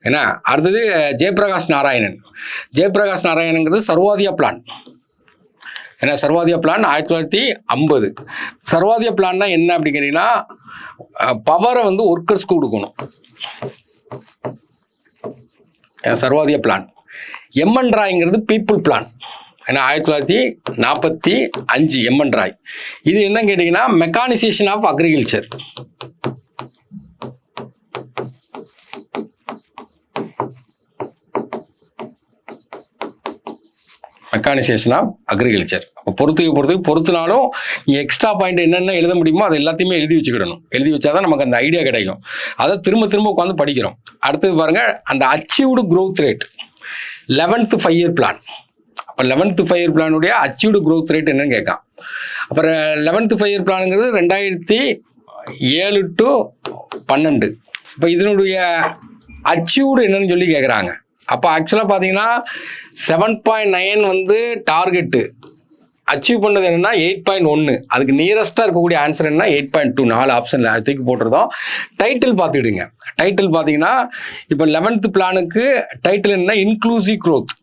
ஏன்னா அடுத்தது ஜெயபிரகாஷ் நாராயணன். ஜெயபிரகாஷ் நாராயணங்கிறது சர்வோதயா பிளான். ஏன்னா சர்வோதயா பிளான் 1950. சர்வோதயா பிளான்னா என்ன அப்படிங்கிறீங்கன்னா பவரை வந்து ஒர்க்கர்ஸ்க்கு கொடுக்கணும். சர்வோதயா பிளான் எம்என் ராய்ங்கிறது பீப்புள் பிளான். ஏன்னா 1945 எம்என் ராய். இது என்ன கேட்டீங்கன்னா mechanisation of agriculture. Mechanisation of agriculture. பொறுத்துனாலும் நீங்கள் எக்ஸ்ட்ரா பாயிண்ட் என்னென்ன எழுத முடியுமோ அதை எல்லாத்தையுமே எழுதி வச்சுக்கிடணும். எழுதி வச்சாதான் நமக்கு அந்த ஐடியா கிடைக்கும். அதை திரும்ப உட்காந்து படிக்கிறோம். அடுத்தது பாருங்க, அந்த achieved growth rate 11th 5 year plan. அப்போ 11th 5 year பிளானுடைய அச்சீவ்டு growth rate என்னன்னு கேட்கான். அப்புறம் 11th 5 year பிளானுங்கிறது 2007 to 12. இப்போ இதனுடைய அச்சீவ்டு என்னன்னு சொல்லி கேட்குறாங்க. அப்போ ஆக்சுவலாக பார்த்தீங்கன்னா 7.9 வந்து டார்கெட்டு, அச்சீவ் பண்ணது என்னன்னா 8.1. அதுக்கு நியரஸ்டாக இருக்கக்கூடிய ஆன்சர் என்ன 8.2. 4 ஆப்ஷனில் தூக்கி போட்டுருந்தோம். டைட்டில் பார்த்துக்கிடுங்க. டைட்டில் பார்த்தீங்கன்னா இப்போ 11th பிளானுக்கு டைட்டில் என்ன, இன்க்ளூசிவ் growth.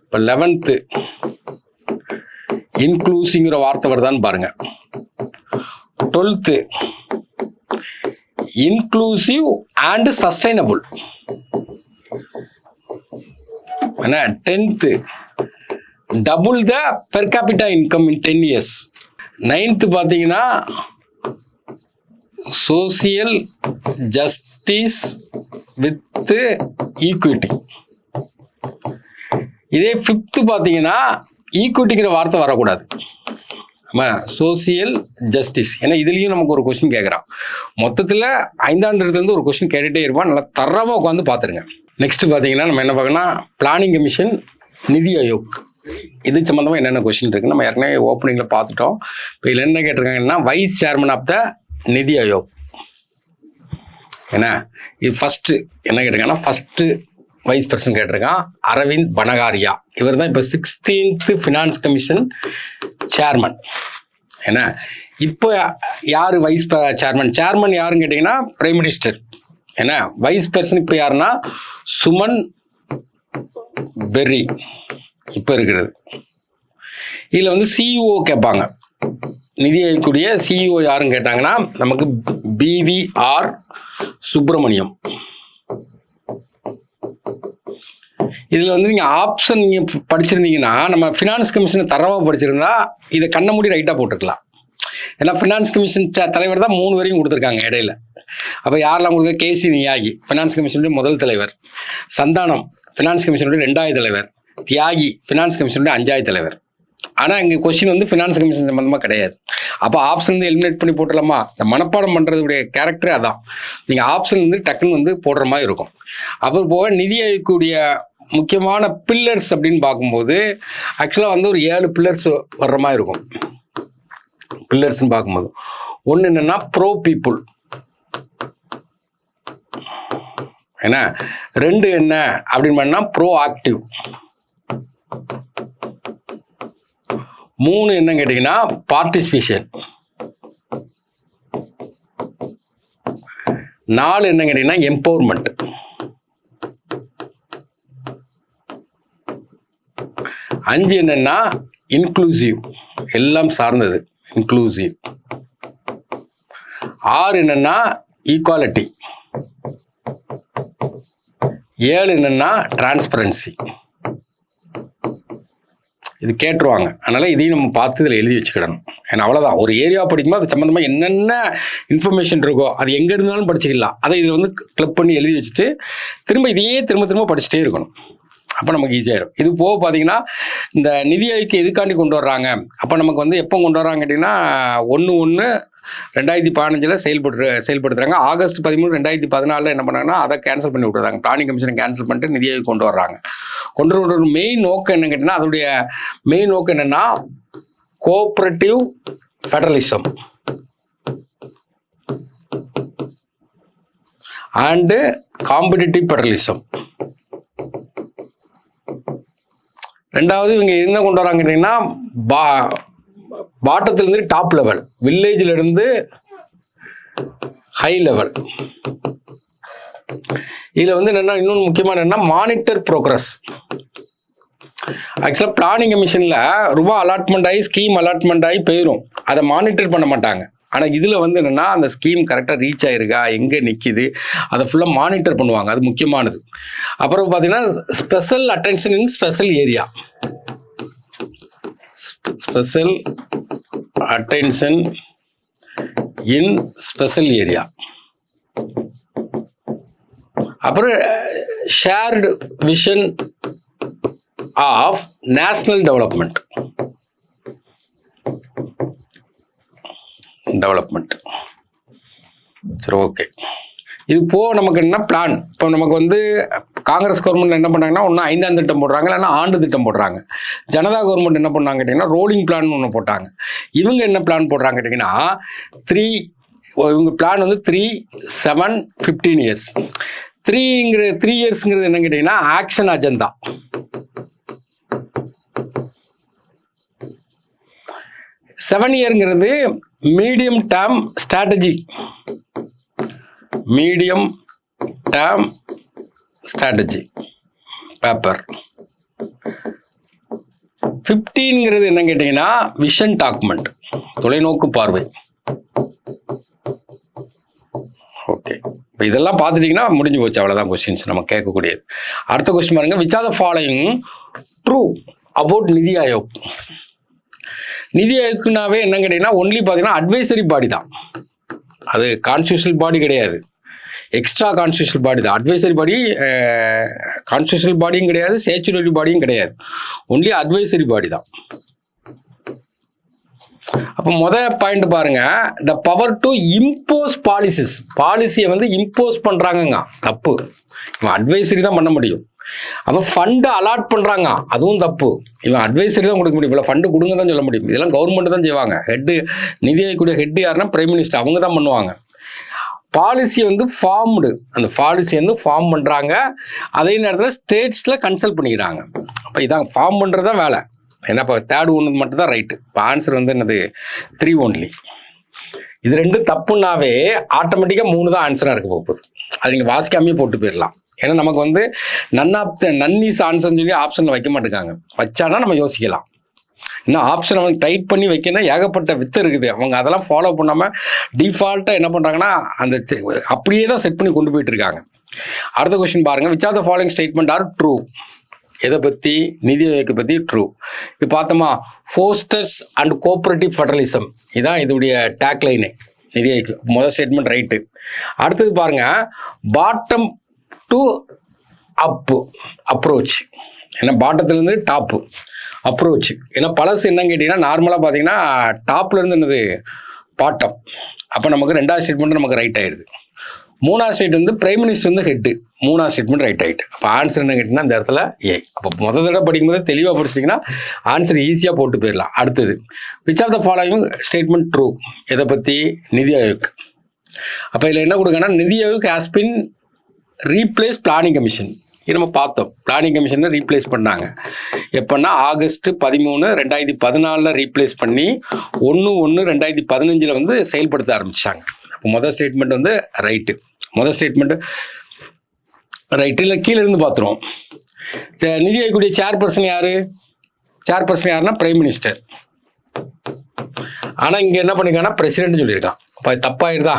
இப்போ 11th இன்க்ளூசிவ்ங்கிற வார்த்தை வருதான்னு பாருங்க. 12th inclusive and sustainable. என்ன 10th double the per capita income in 10 years. 9th பார்த்தீங்கன்னா சோசியல் ஜஸ்டிஸ் வித் ஈக்விட்டி. இதே 5th பார்த்தீங்கன்னா ஈக்விட்டிங்கிற வார்த்தை வரக்கூடாது. Social justice. ஏன்னா இதுலேயும் நமக்கு ஒரு கொஸ்டின் கேட்குறான். மொத்தத்தில் 5ஆண்டுலேருந்து ஒரு கொஸ்டின் கேட்டுகிட்டே இருப்பான். நல்லா தரமாக உட்காந்து பார்த்துருங்க. நெக்ஸ்ட் பார்த்தீங்கன்னா நம்ம என்ன பார்க்கணும், பிளானிங் கமிஷன், நிதி ஆயோக். இது சம்மந்தமாக என்னென்ன கொஸ்டின் இருக்குன்னு நம்ம ஏற்கனவே ஓப்பனிங்கில் பார்த்துட்டோம். இப்போ இதில் என்ன கேட்டிருக்காங்கன்னா வைஸ் சேர்மன் ஆஃப் த நிதி ஆயோக். ஏன்னா இது ஃபஸ்ட்டு என்ன கேட்டிருக்காங்கன்னா ஃபஸ்ட்டு வைஸ் பிரசிடன்ட் கேட்டிருக்கான் அரவிந்த் பனகாரியா. இவர் தான் இப்போ 16th ஃபினான்ஸ் கமிஷன் சேர்மன். ஏன்னா இப்போ யார் வைஸ் சேர்மன்? சேர்மன் யாருன்னு கேட்டிங்கன்னா பிரைம் மினிஸ்டர். ஏன்னா வைஸ் பிரசிடன்ட் இப்போ யாருன்னா சுமன் பெர்ரி இப்போ இருக்கிறது. இதில் வந்து சிஇஓ கேட்பாங்க. நிதி ஆயோக்குடைய சிஇஓ யாருன்னு கேட்டாங்கன்னா நமக்கு BVR சுப்பிரமணியம். இதில் வந்து நீங்கள் ஆப்ஷன் நீங்கள் படிச்சிருந்தீங்கன்னா நம்ம ஃபினான்ஸ் கமிஷனை தரமாக படிச்சிருந்தா இதை கண்ண மூடி ரைட்டாக போட்டுக்கலாம். ஏன்னா ஃபினான்ஸ் கமிஷன் தலைவர் தான் 3 வரையும் கொடுத்துருக்காங்க இடையில. அப்போ யாரெல்லாம் கொடுக்க, KC நியாகி ஃபினான்ஸ் கமிஷனுடைய முதல் தலைவர், சந்தானம் ஃபினான்ஸ் கமிஷனுடைய 2வது தலைவர், தியாகி ஃபினான்ஸ் கமிஷனுடைய 5வது தலைவர். ஆனால் இங்கே கொஸ்டின் வந்து ஃபினான்ஸ் கமிஷன் சம்மந்தமாக கிடையாது. அப்போ ஆப்ஷன் வந்து எலிமினேட் பண்ணி போட்டுடலாமா? இந்த மனப்பாடம் பண்ணுறதுடைய கேரக்டரே அதான். நீங்கள் ஆப்ஷன் வந்து டக்குன்னு வந்து போடுற மாதிரி இருக்கும். அப்புறம் போக நிதி ஆயோக்குடைய முக்கியமான பில்லர்ஸ் அப்படின்னு பார்க்கும்போது ஆக்சுவலாக வந்து ஒரு 7 பில்லர்ஸ் வர்ற மாதிரி இருக்கும். பில்லர்ஸ்ன்னு பார்க்கும்போது ஒன்று என்னன்னா ப்ரோ பீப்புள். ஏன்னா 2 என்ன அப்படின்னு பண்ணா ப்ரோ ஆக்டிவ். 3 என்ன கேட்டீங்கன்னா பார்ட்டிசிபேஷன். 4 என்ன கேட்டீங்கன்னா எம்பவர்மெண்ட். 5 என்னன்னா இன்க்ளூசிவ், எல்லாம் சார்ந்தது இன்க்ளூசிவ். 6 என்னன்னா ஈக்குவாலிட்டி. 7 என்னன்னா டிரான்ஸ்பரன்சி. இது கேட்டுருவாங்க. அதனால இதையும் நம்ம பார்த்து இதில் எழுதி வச்சுக்கிடணும். ஏன்னா அவ்வளோதான். ஒரு ஏரியா படிக்கும்போது அது சம்மந்தமாக என்னென்ன இன்ஃபர்மேஷன் இருக்கோ அது எங்கே இருந்தாலும் படிச்சுக்கலாம். அதை இதில் வந்து கிளிக் பண்ணி எழுதி வச்சுட்டு இதையே திரும்ப படிச்சுட்டே இருக்கணும். அப்போ நமக்கு ஈஸியாகிடும். இது போக பார்த்தீங்கன்னா இந்த நிதி ஆயோக்கு எதுக்காண்டி கொண்டு வர்றாங்க, அப்போ நமக்கு வந்து எப்போ கொண்டு வர்றாங்க கேட்டிங்கன்னா 1/1/2015 செயல்படுத்துறாங்க. ஆகஸ்ட் 13, 2014 என்ன பண்ணாங்கன்னா அதை கேன்சல் பண்ணி விட்டுறாங்க. பிளானிங் கமிஷனை கேன்சல் பண்ணிட்டு நிதி ஆயோக் கொண்டு வர்றாங்க. கொண்டு வர ஒரு மெயின் நோக்கம் என்ன கேட்டிங்கன்னா அதோடைய மெயின் நோக்கம் என்னென்னா cooperative federalism and competitive federalism. 2வது இவங்க என்ன கொண்டு வராங்க கேட்டீங்கன்னா பாட்டத்திலிருந்து டாப் லெவல், வில்லேஜ்ல இருந்து ஹை லெவல். இதுல வந்து என்னன்னா இன்னொன்று முக்கியமான என்னன்னா மானிட்டர் ப்ரோக்ரஸ். ஆக்சுவலாக பிளானிங் கமிஷன்ல ரூபா அலாட்மெண்ட் ஆகி ஸ்கீம் அலாட்மெண்ட் ஆகி போயிடும். அதை மானிட்டர் பண்ண மாட்டாங்க. ஆனால் இதில் வந்து என்னென்னா அந்த ஸ்கீம் கரெக்டாக ரீச் ஆகிருக்கா, எங்கே நிற்கிது, அதை ஃபுல்லாக மானிட்டர் பண்ணுவாங்க. அது முக்கியமானது. அப்புறம் பார்த்தீங்கன்னா special attention in special area, special attention in special area. அப்புறம் shared vision of national development. சரி, ஓகே. இது போக நமக்கு என்ன பிளான்? இப்போ நமக்கு வந்து காங்கிரஸ் கவர்மெண்ட் என்ன பண்ணாங்கன்னா ஒன்று 5ஆம் திட்டம் போடுறாங்க, இல்லைன்னா ஆண்டு திட்டம் போடுறாங்க. ஜனதா கவர்மெண்ட் என்ன பண்ணாங்க கேட்டிங்கன்னா ரோலிங் பிளான் ஒன்று போட்டாங்க. இவங்க என்ன பிளான் போடுறாங்க கேட்டிங்கன்னா இவங்க பிளான் வந்து 3, 7, 15 இயர்ஸ். 3 இயர்ஸுங்கிறது என்ன கேட்டிங்கன்னா ஆக்ஷன் அஜெண்டா. 7 இயர்ங்கிறது medium term strategy, medium term strategy paper. 15ங்கிறது என்ன கேட்டிங்கன்னா விஷன் டாக்குமெண்ட், தொலைநோக்கு பார்வை. ஓகே, இப்போ இதெல்லாம் பார்த்துட்டிங்கன்னா முடிஞ்சு போச்சு, அவ்வளோதான் கொஸ்டின்ஸ் நம்ம கேட்கக்கூடியது. அடுத்த கொஸ்டின் பாருங்க, which are the following true about நிதி ஆயோக்? நிதி ஆயோக்னாவே என்ன கேட்டிங்கன்னா ஒன்லி பார்த்தீங்கன்னா அட்வைசரி பாடி தான், அது கான்ஸ்டியூஷனல் பாடி கிடையாது, எக்ஸ்ட்ரா கான்ஸ்டியூஷனல் பாடி தான். அட்வைசரி பாடி கான்ஸ்டியூஷனல் பாடியும் கிடையாது, ஸ்டேச்சுட்டரி பாடியும் கிடையாது, ஒன்லி அட்வைசரி பாடி தான். அப்போ முதல் பாயிண்ட் பாருங்க, the power to impose policies. பாலிசியை வந்து இம்போஸ் பண்றாங்க, தப்பு. இவன் அட்வைசரி தான் பண்ண முடியும். அப்போ ஃபண்டு அலாட் பண்றாங்க, அதுவும் தப்பு. இவன் அட்வைசரி தான் கொடுக்க முடியும், இல்லை ஃபண்டு கொடுங்க தான் சொல்ல முடியும். இதெல்லாம் கவர்மெண்ட் தான் செய்வாங்க. ஹெட்டு, நிதி ஆயோக்குடைய ஹெட் யாருன்னா பிரைம் மினிஸ்டர், அவங்க தான் பண்ணுவாங்க. பாலிசி வந்து ஃபார்ம்டு, அந்த பாலிசி வந்து ஃபார்ம் பண்ணுறாங்க, அதே நேரத்தில் ஸ்டேட்ஸில் கன்சல்ட் பண்ணிக்கிறாங்க. அப்போ இதான் ஃபார்ம் பண்ணுறது தான் வேலை. ஏன்னா இப்போ தேர்ட் ஒன்று மட்டும் தான் ரைட்டு. இப்போ ஆன்சர் வந்து என்னது 3 ஒன்லி. இது 2 தப்புனாவே ஆட்டோமேட்டிக்காக 3 தான் ஆன்சராக இருக்க போகுது. அது நீங்கள் வாசிக்காமே போட்டு போயிடலாம். ஏன்னா நமக்கு வந்து நன் இஸ் ஆன்சர்னு சொல்லி ஆப்ஷனில் வைக்க மாட்டேங்காங்க. வச்சானா நம்ம யோசிக்கலாம். இன்னும் ஆப்ஷன் அவங்க டைப் பண்ணி வைக்கணும், ஏகப்பட்ட வித்து இருக்குது. அவங்க அதெல்லாம் ஃபாலோ பண்ணாமல் டிஃபால்ட்டாக என்ன பண்ணுறாங்கன்னா அந்த அப்படியே தான் செட் பண்ணி கொண்டு போயிட்டு இருக்காங்க. அடுத்த கொஸ்டின் பாருங்கள், which are the following statement are true? எதை பற்றி? நிதி ஆயோக்கை பற்றி ட்ரூ. இது பார்த்தோமா, ஃபோஸ்டர்ஸ் அண்ட் கோஆபரேட்டிவ் ஃபெடரலிசம், இதுதான் இதோடைய டேக்லைனு. நிதி ஆயோக் முதல் ஸ்டேட்மெண்ட் ரைட்டு. அடுத்தது பாருங்க, பாட்டம் டு அப் அப்ரோச். ஏன்னா பாட்டத்துலேருந்து டாப்பு அப்ரோச். ஏன்னா பழசு என்னன்னு கேட்டிங்கன்னா நார்மலாக பார்த்தீங்கன்னா டாப்லேருந்து என்னது பாட்டம். அப்போ நமக்கு 2வது ஸ்டேட்மெண்ட் நமக்கு ரைட் ஆயிடுது. 3வது ஸ்டேட் வந்து பிரைம் மினிஸ்டர் வந்து ஹெட்டு. 3வது ஸ்டேட்மெண்ட் ரைட் ஆகிட்டு. அப்போ ஆன்சர் என்ன கேட்டிங்கன்னா இந்த இடத்துல ஏ. அப்போ முதல் தடவை படிக்கும்போது தெளிவாக படிச்சிட்டிங்கன்னா ஆன்சர் ஈஸியாக போட்டு போயிடலாம். அடுத்தது, which of the following statement true? எதை பற்றி? நிதி ஆயோக். அப்போ இதில் என்ன கொடுங்கன்னா NITI Aayog has been replaced planning commission. இது நம்ம பார்த்தோம், பிளானிங் கமிஷனை ரீப்ளேஸ் பண்ணாங்க. எப்போன்னா ஆகஸ்ட் 13, 2014 ரீப்ளேஸ் பண்ணி 1/1/2015 வந்து செயல்படுத்த ஆரம்பிச்சாங்க. அப்போ முதல் ஸ்டேட்மெண்ட் வந்து ரைட்டு. முதல் ஸ்டேட்மெண்ட் ரைட்டு. இல்லை கீழே இருந்து பார்த்துருவோம். நிதி ஆயோக்குடைய சேர்பர்சன் யாரு? சேர்பர்சன் யாருன்னா பிரைம் மினிஸ்டர். ஆனால் இங்கே என்ன பண்ணிருக்காங்கன்னா பிரசிடென்ட் சொல்லியிருக்கான். இப்போ தப்பாயிருதா?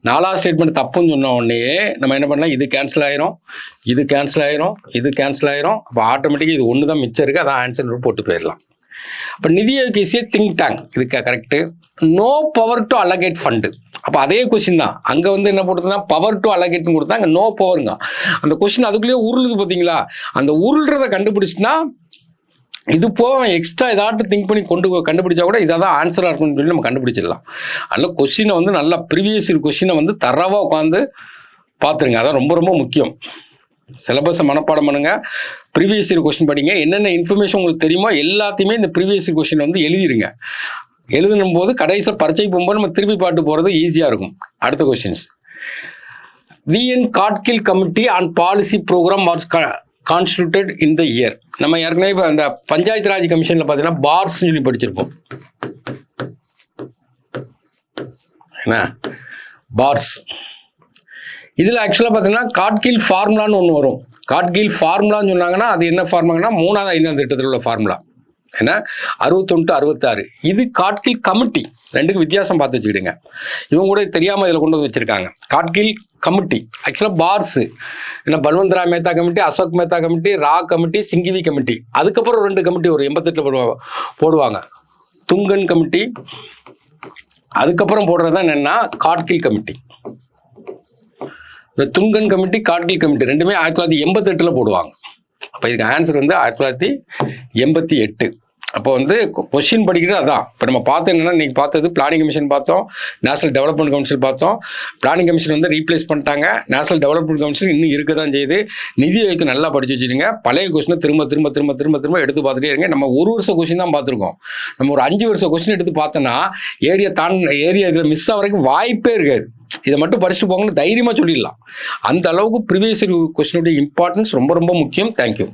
4வது ஸ்டேட்மெண்ட் தப்புன்னு சொன்ன உடனே நம்ம என்ன பண்ணலாம், இது கேன்சல் ஆயிரும், இது கேன்சல் ஆயிரும், இது கேன்சல் ஆயிரும். அப்போ ஆட்டோமேட்டிக்காக இது ஒன்று தான் மிச்சம் இருக்குது, அதான் ஆன்சர் போட்டு போயிடலாம். இப்போ NITI Aayog is a think tank, இதுக்கு correct. No power to allocate fund. அப்போ அதே கொஸ்டின் தான். அங்கே வந்து என்ன போட்டுருந்தா பவர் டு அலகேட்னு கொடுத்தா, அங்கே நோ பவருங்க. அந்த கொஸ்டின் அதுக்குள்ளேயே உருளுது பார்த்தீங்களா? அந்த உருள்றதை கண்டுபிடிச்சுன்னா இது போக எக்ஸ்ட்ரா ஏதாட்டும் திங்க் பண்ணி கண்டுபிடிச்சா கூட இதாக தான் ஆன்சராக இருக்கும்னு சொல்லி நம்ம கண்டுபிடிச்சிடலாம். அதனால் கொஸ்டினை வந்து நல்லா ப்ரீவியஸ் இயர் கொஸ்டினை வந்து தரவாக உட்காந்து பார்த்துருங்க. அதான் ரொம்ப ரொம்ப முக்கியம். சிலபஸை மனப்பாடம் பண்ணுங்க, ப்ரீவியஸ் இயர் கொஸ்டின் படிங்க. என்னென்ன இன்ஃபர்மேஷன் உங்களுக்கு தெரியுமோ எல்லாத்தையுமே இந்த ப்ரீவியஸ் இயர் கொஸ்டின் வந்து எழுதிருங்க. எழுதுனும் போது கடைசியில் பரீட்சை போகும்போது நம்ம திருப்பி பாட்டு போகிறது ஈஸியாக இருக்கும். அடுத்த questions, V N Gadgil committee on policy program constituted in the year. நம்ம ஏற்கனவே இப்போ அந்த பஞ்சாயத்து ராஜ் கமிஷனில் பார்த்தீங்கன்னா பார்ஸ் சொல்லி படிச்சிருப்போம். என்ன பார்ஸ்? இதில் ஆக்சுவலாக பார்த்தீங்கன்னா காட்கில் ஃபார்முலான்னு ஒன்று வரும். காட்கில் ஃபார்முலான்னு சொன்னாங்கன்னா அது என்ன ஃபார்முலாங்கன்னா 3வது 5ஆம் திட்டத்தில் உள்ள ஃபார்முலா. ஏன்னா 61 66 இது காட்கில் கமிட்டி, ரெண்டுக்கும் வித்தியாசம் பார்த்து வச்சுக்கிடுங்க. இவங்க கூட தெரியாமல் இதில் கொண்டு வந்து வச்சுருக்காங்க. காட்கில் கமிட்டி ஆக்சுவலாக பார்ஸு, ஏன்னா பல்வந்த் ராய் மேத்தா கமிட்டி, அசோக் மேத்தா கமிட்டி, ரா கமிட்டி, சிங்கிவி கமிட்டி, அதுக்கப்புறம் 2 கமிட்டி ஒரு 88 போடுவாங்க, துங்கன் கமிட்டி, அதுக்கப்புறம் போடுறது தான் என்னென்னா காட்கில் கமிட்டி. இந்த துங்கன் கமிட்டி, காட்கில் கமிட்டி ரெண்டுமே 1988 போடுவாங்க. அப்போ இதுக்கு ஆன்சர் வந்து 1988. அப்போ வந்து கொஸ்டின் படிக்கிறது அதான். இப்போ நம்ம பார்த்தோம் என்னன்னா, இன்னைக்கு பார்த்தது பிளானிங் கமிஷன் பார்த்தோம், நேஷனல் டெவலப்மெண்ட் கவுன்சில் பார்த்தோம். பிளானிங் கமிஷன் வந்து ரீப்ளேஸ் பண்ணிட்டாங்க, நேஷனல் டெவலப்மெண்ட் கவுன்சில் இன்னும் இருக்க தான் செய்யுது. நிதி ஆயோக் நல்லா படிச்சு வச்சுருங்க. பழைய கொஸ்டினை திரும்ப திரும்ப திரும்ப திரும்ப திரும்ப எடுத்து பார்த்துட்டே இருங்க. நம்ம ஒரு வருஷம் கொஸ்டின் தான் பார்த்துருக்கோம். நம்ம ஒரு 5 வருஷம் கொஸ்டின் எடுத்து பார்த்தோன்னா ஏரியா இதில் மிஸ் ஆகிறதுக்கு வாய்ப்பே இருக்காது. இதை மட்டும் படிச்சுட்டு போங்கன்னு தைரியமாக சொல்லிடலாம். அந்த அளவுக்கு ப்ரீவியஸ் கொஸ்டினுடைய இம்பார்ட்டன்ஸ் ரொம்ப ரொம்ப முக்கியம். தேங்க்யூ.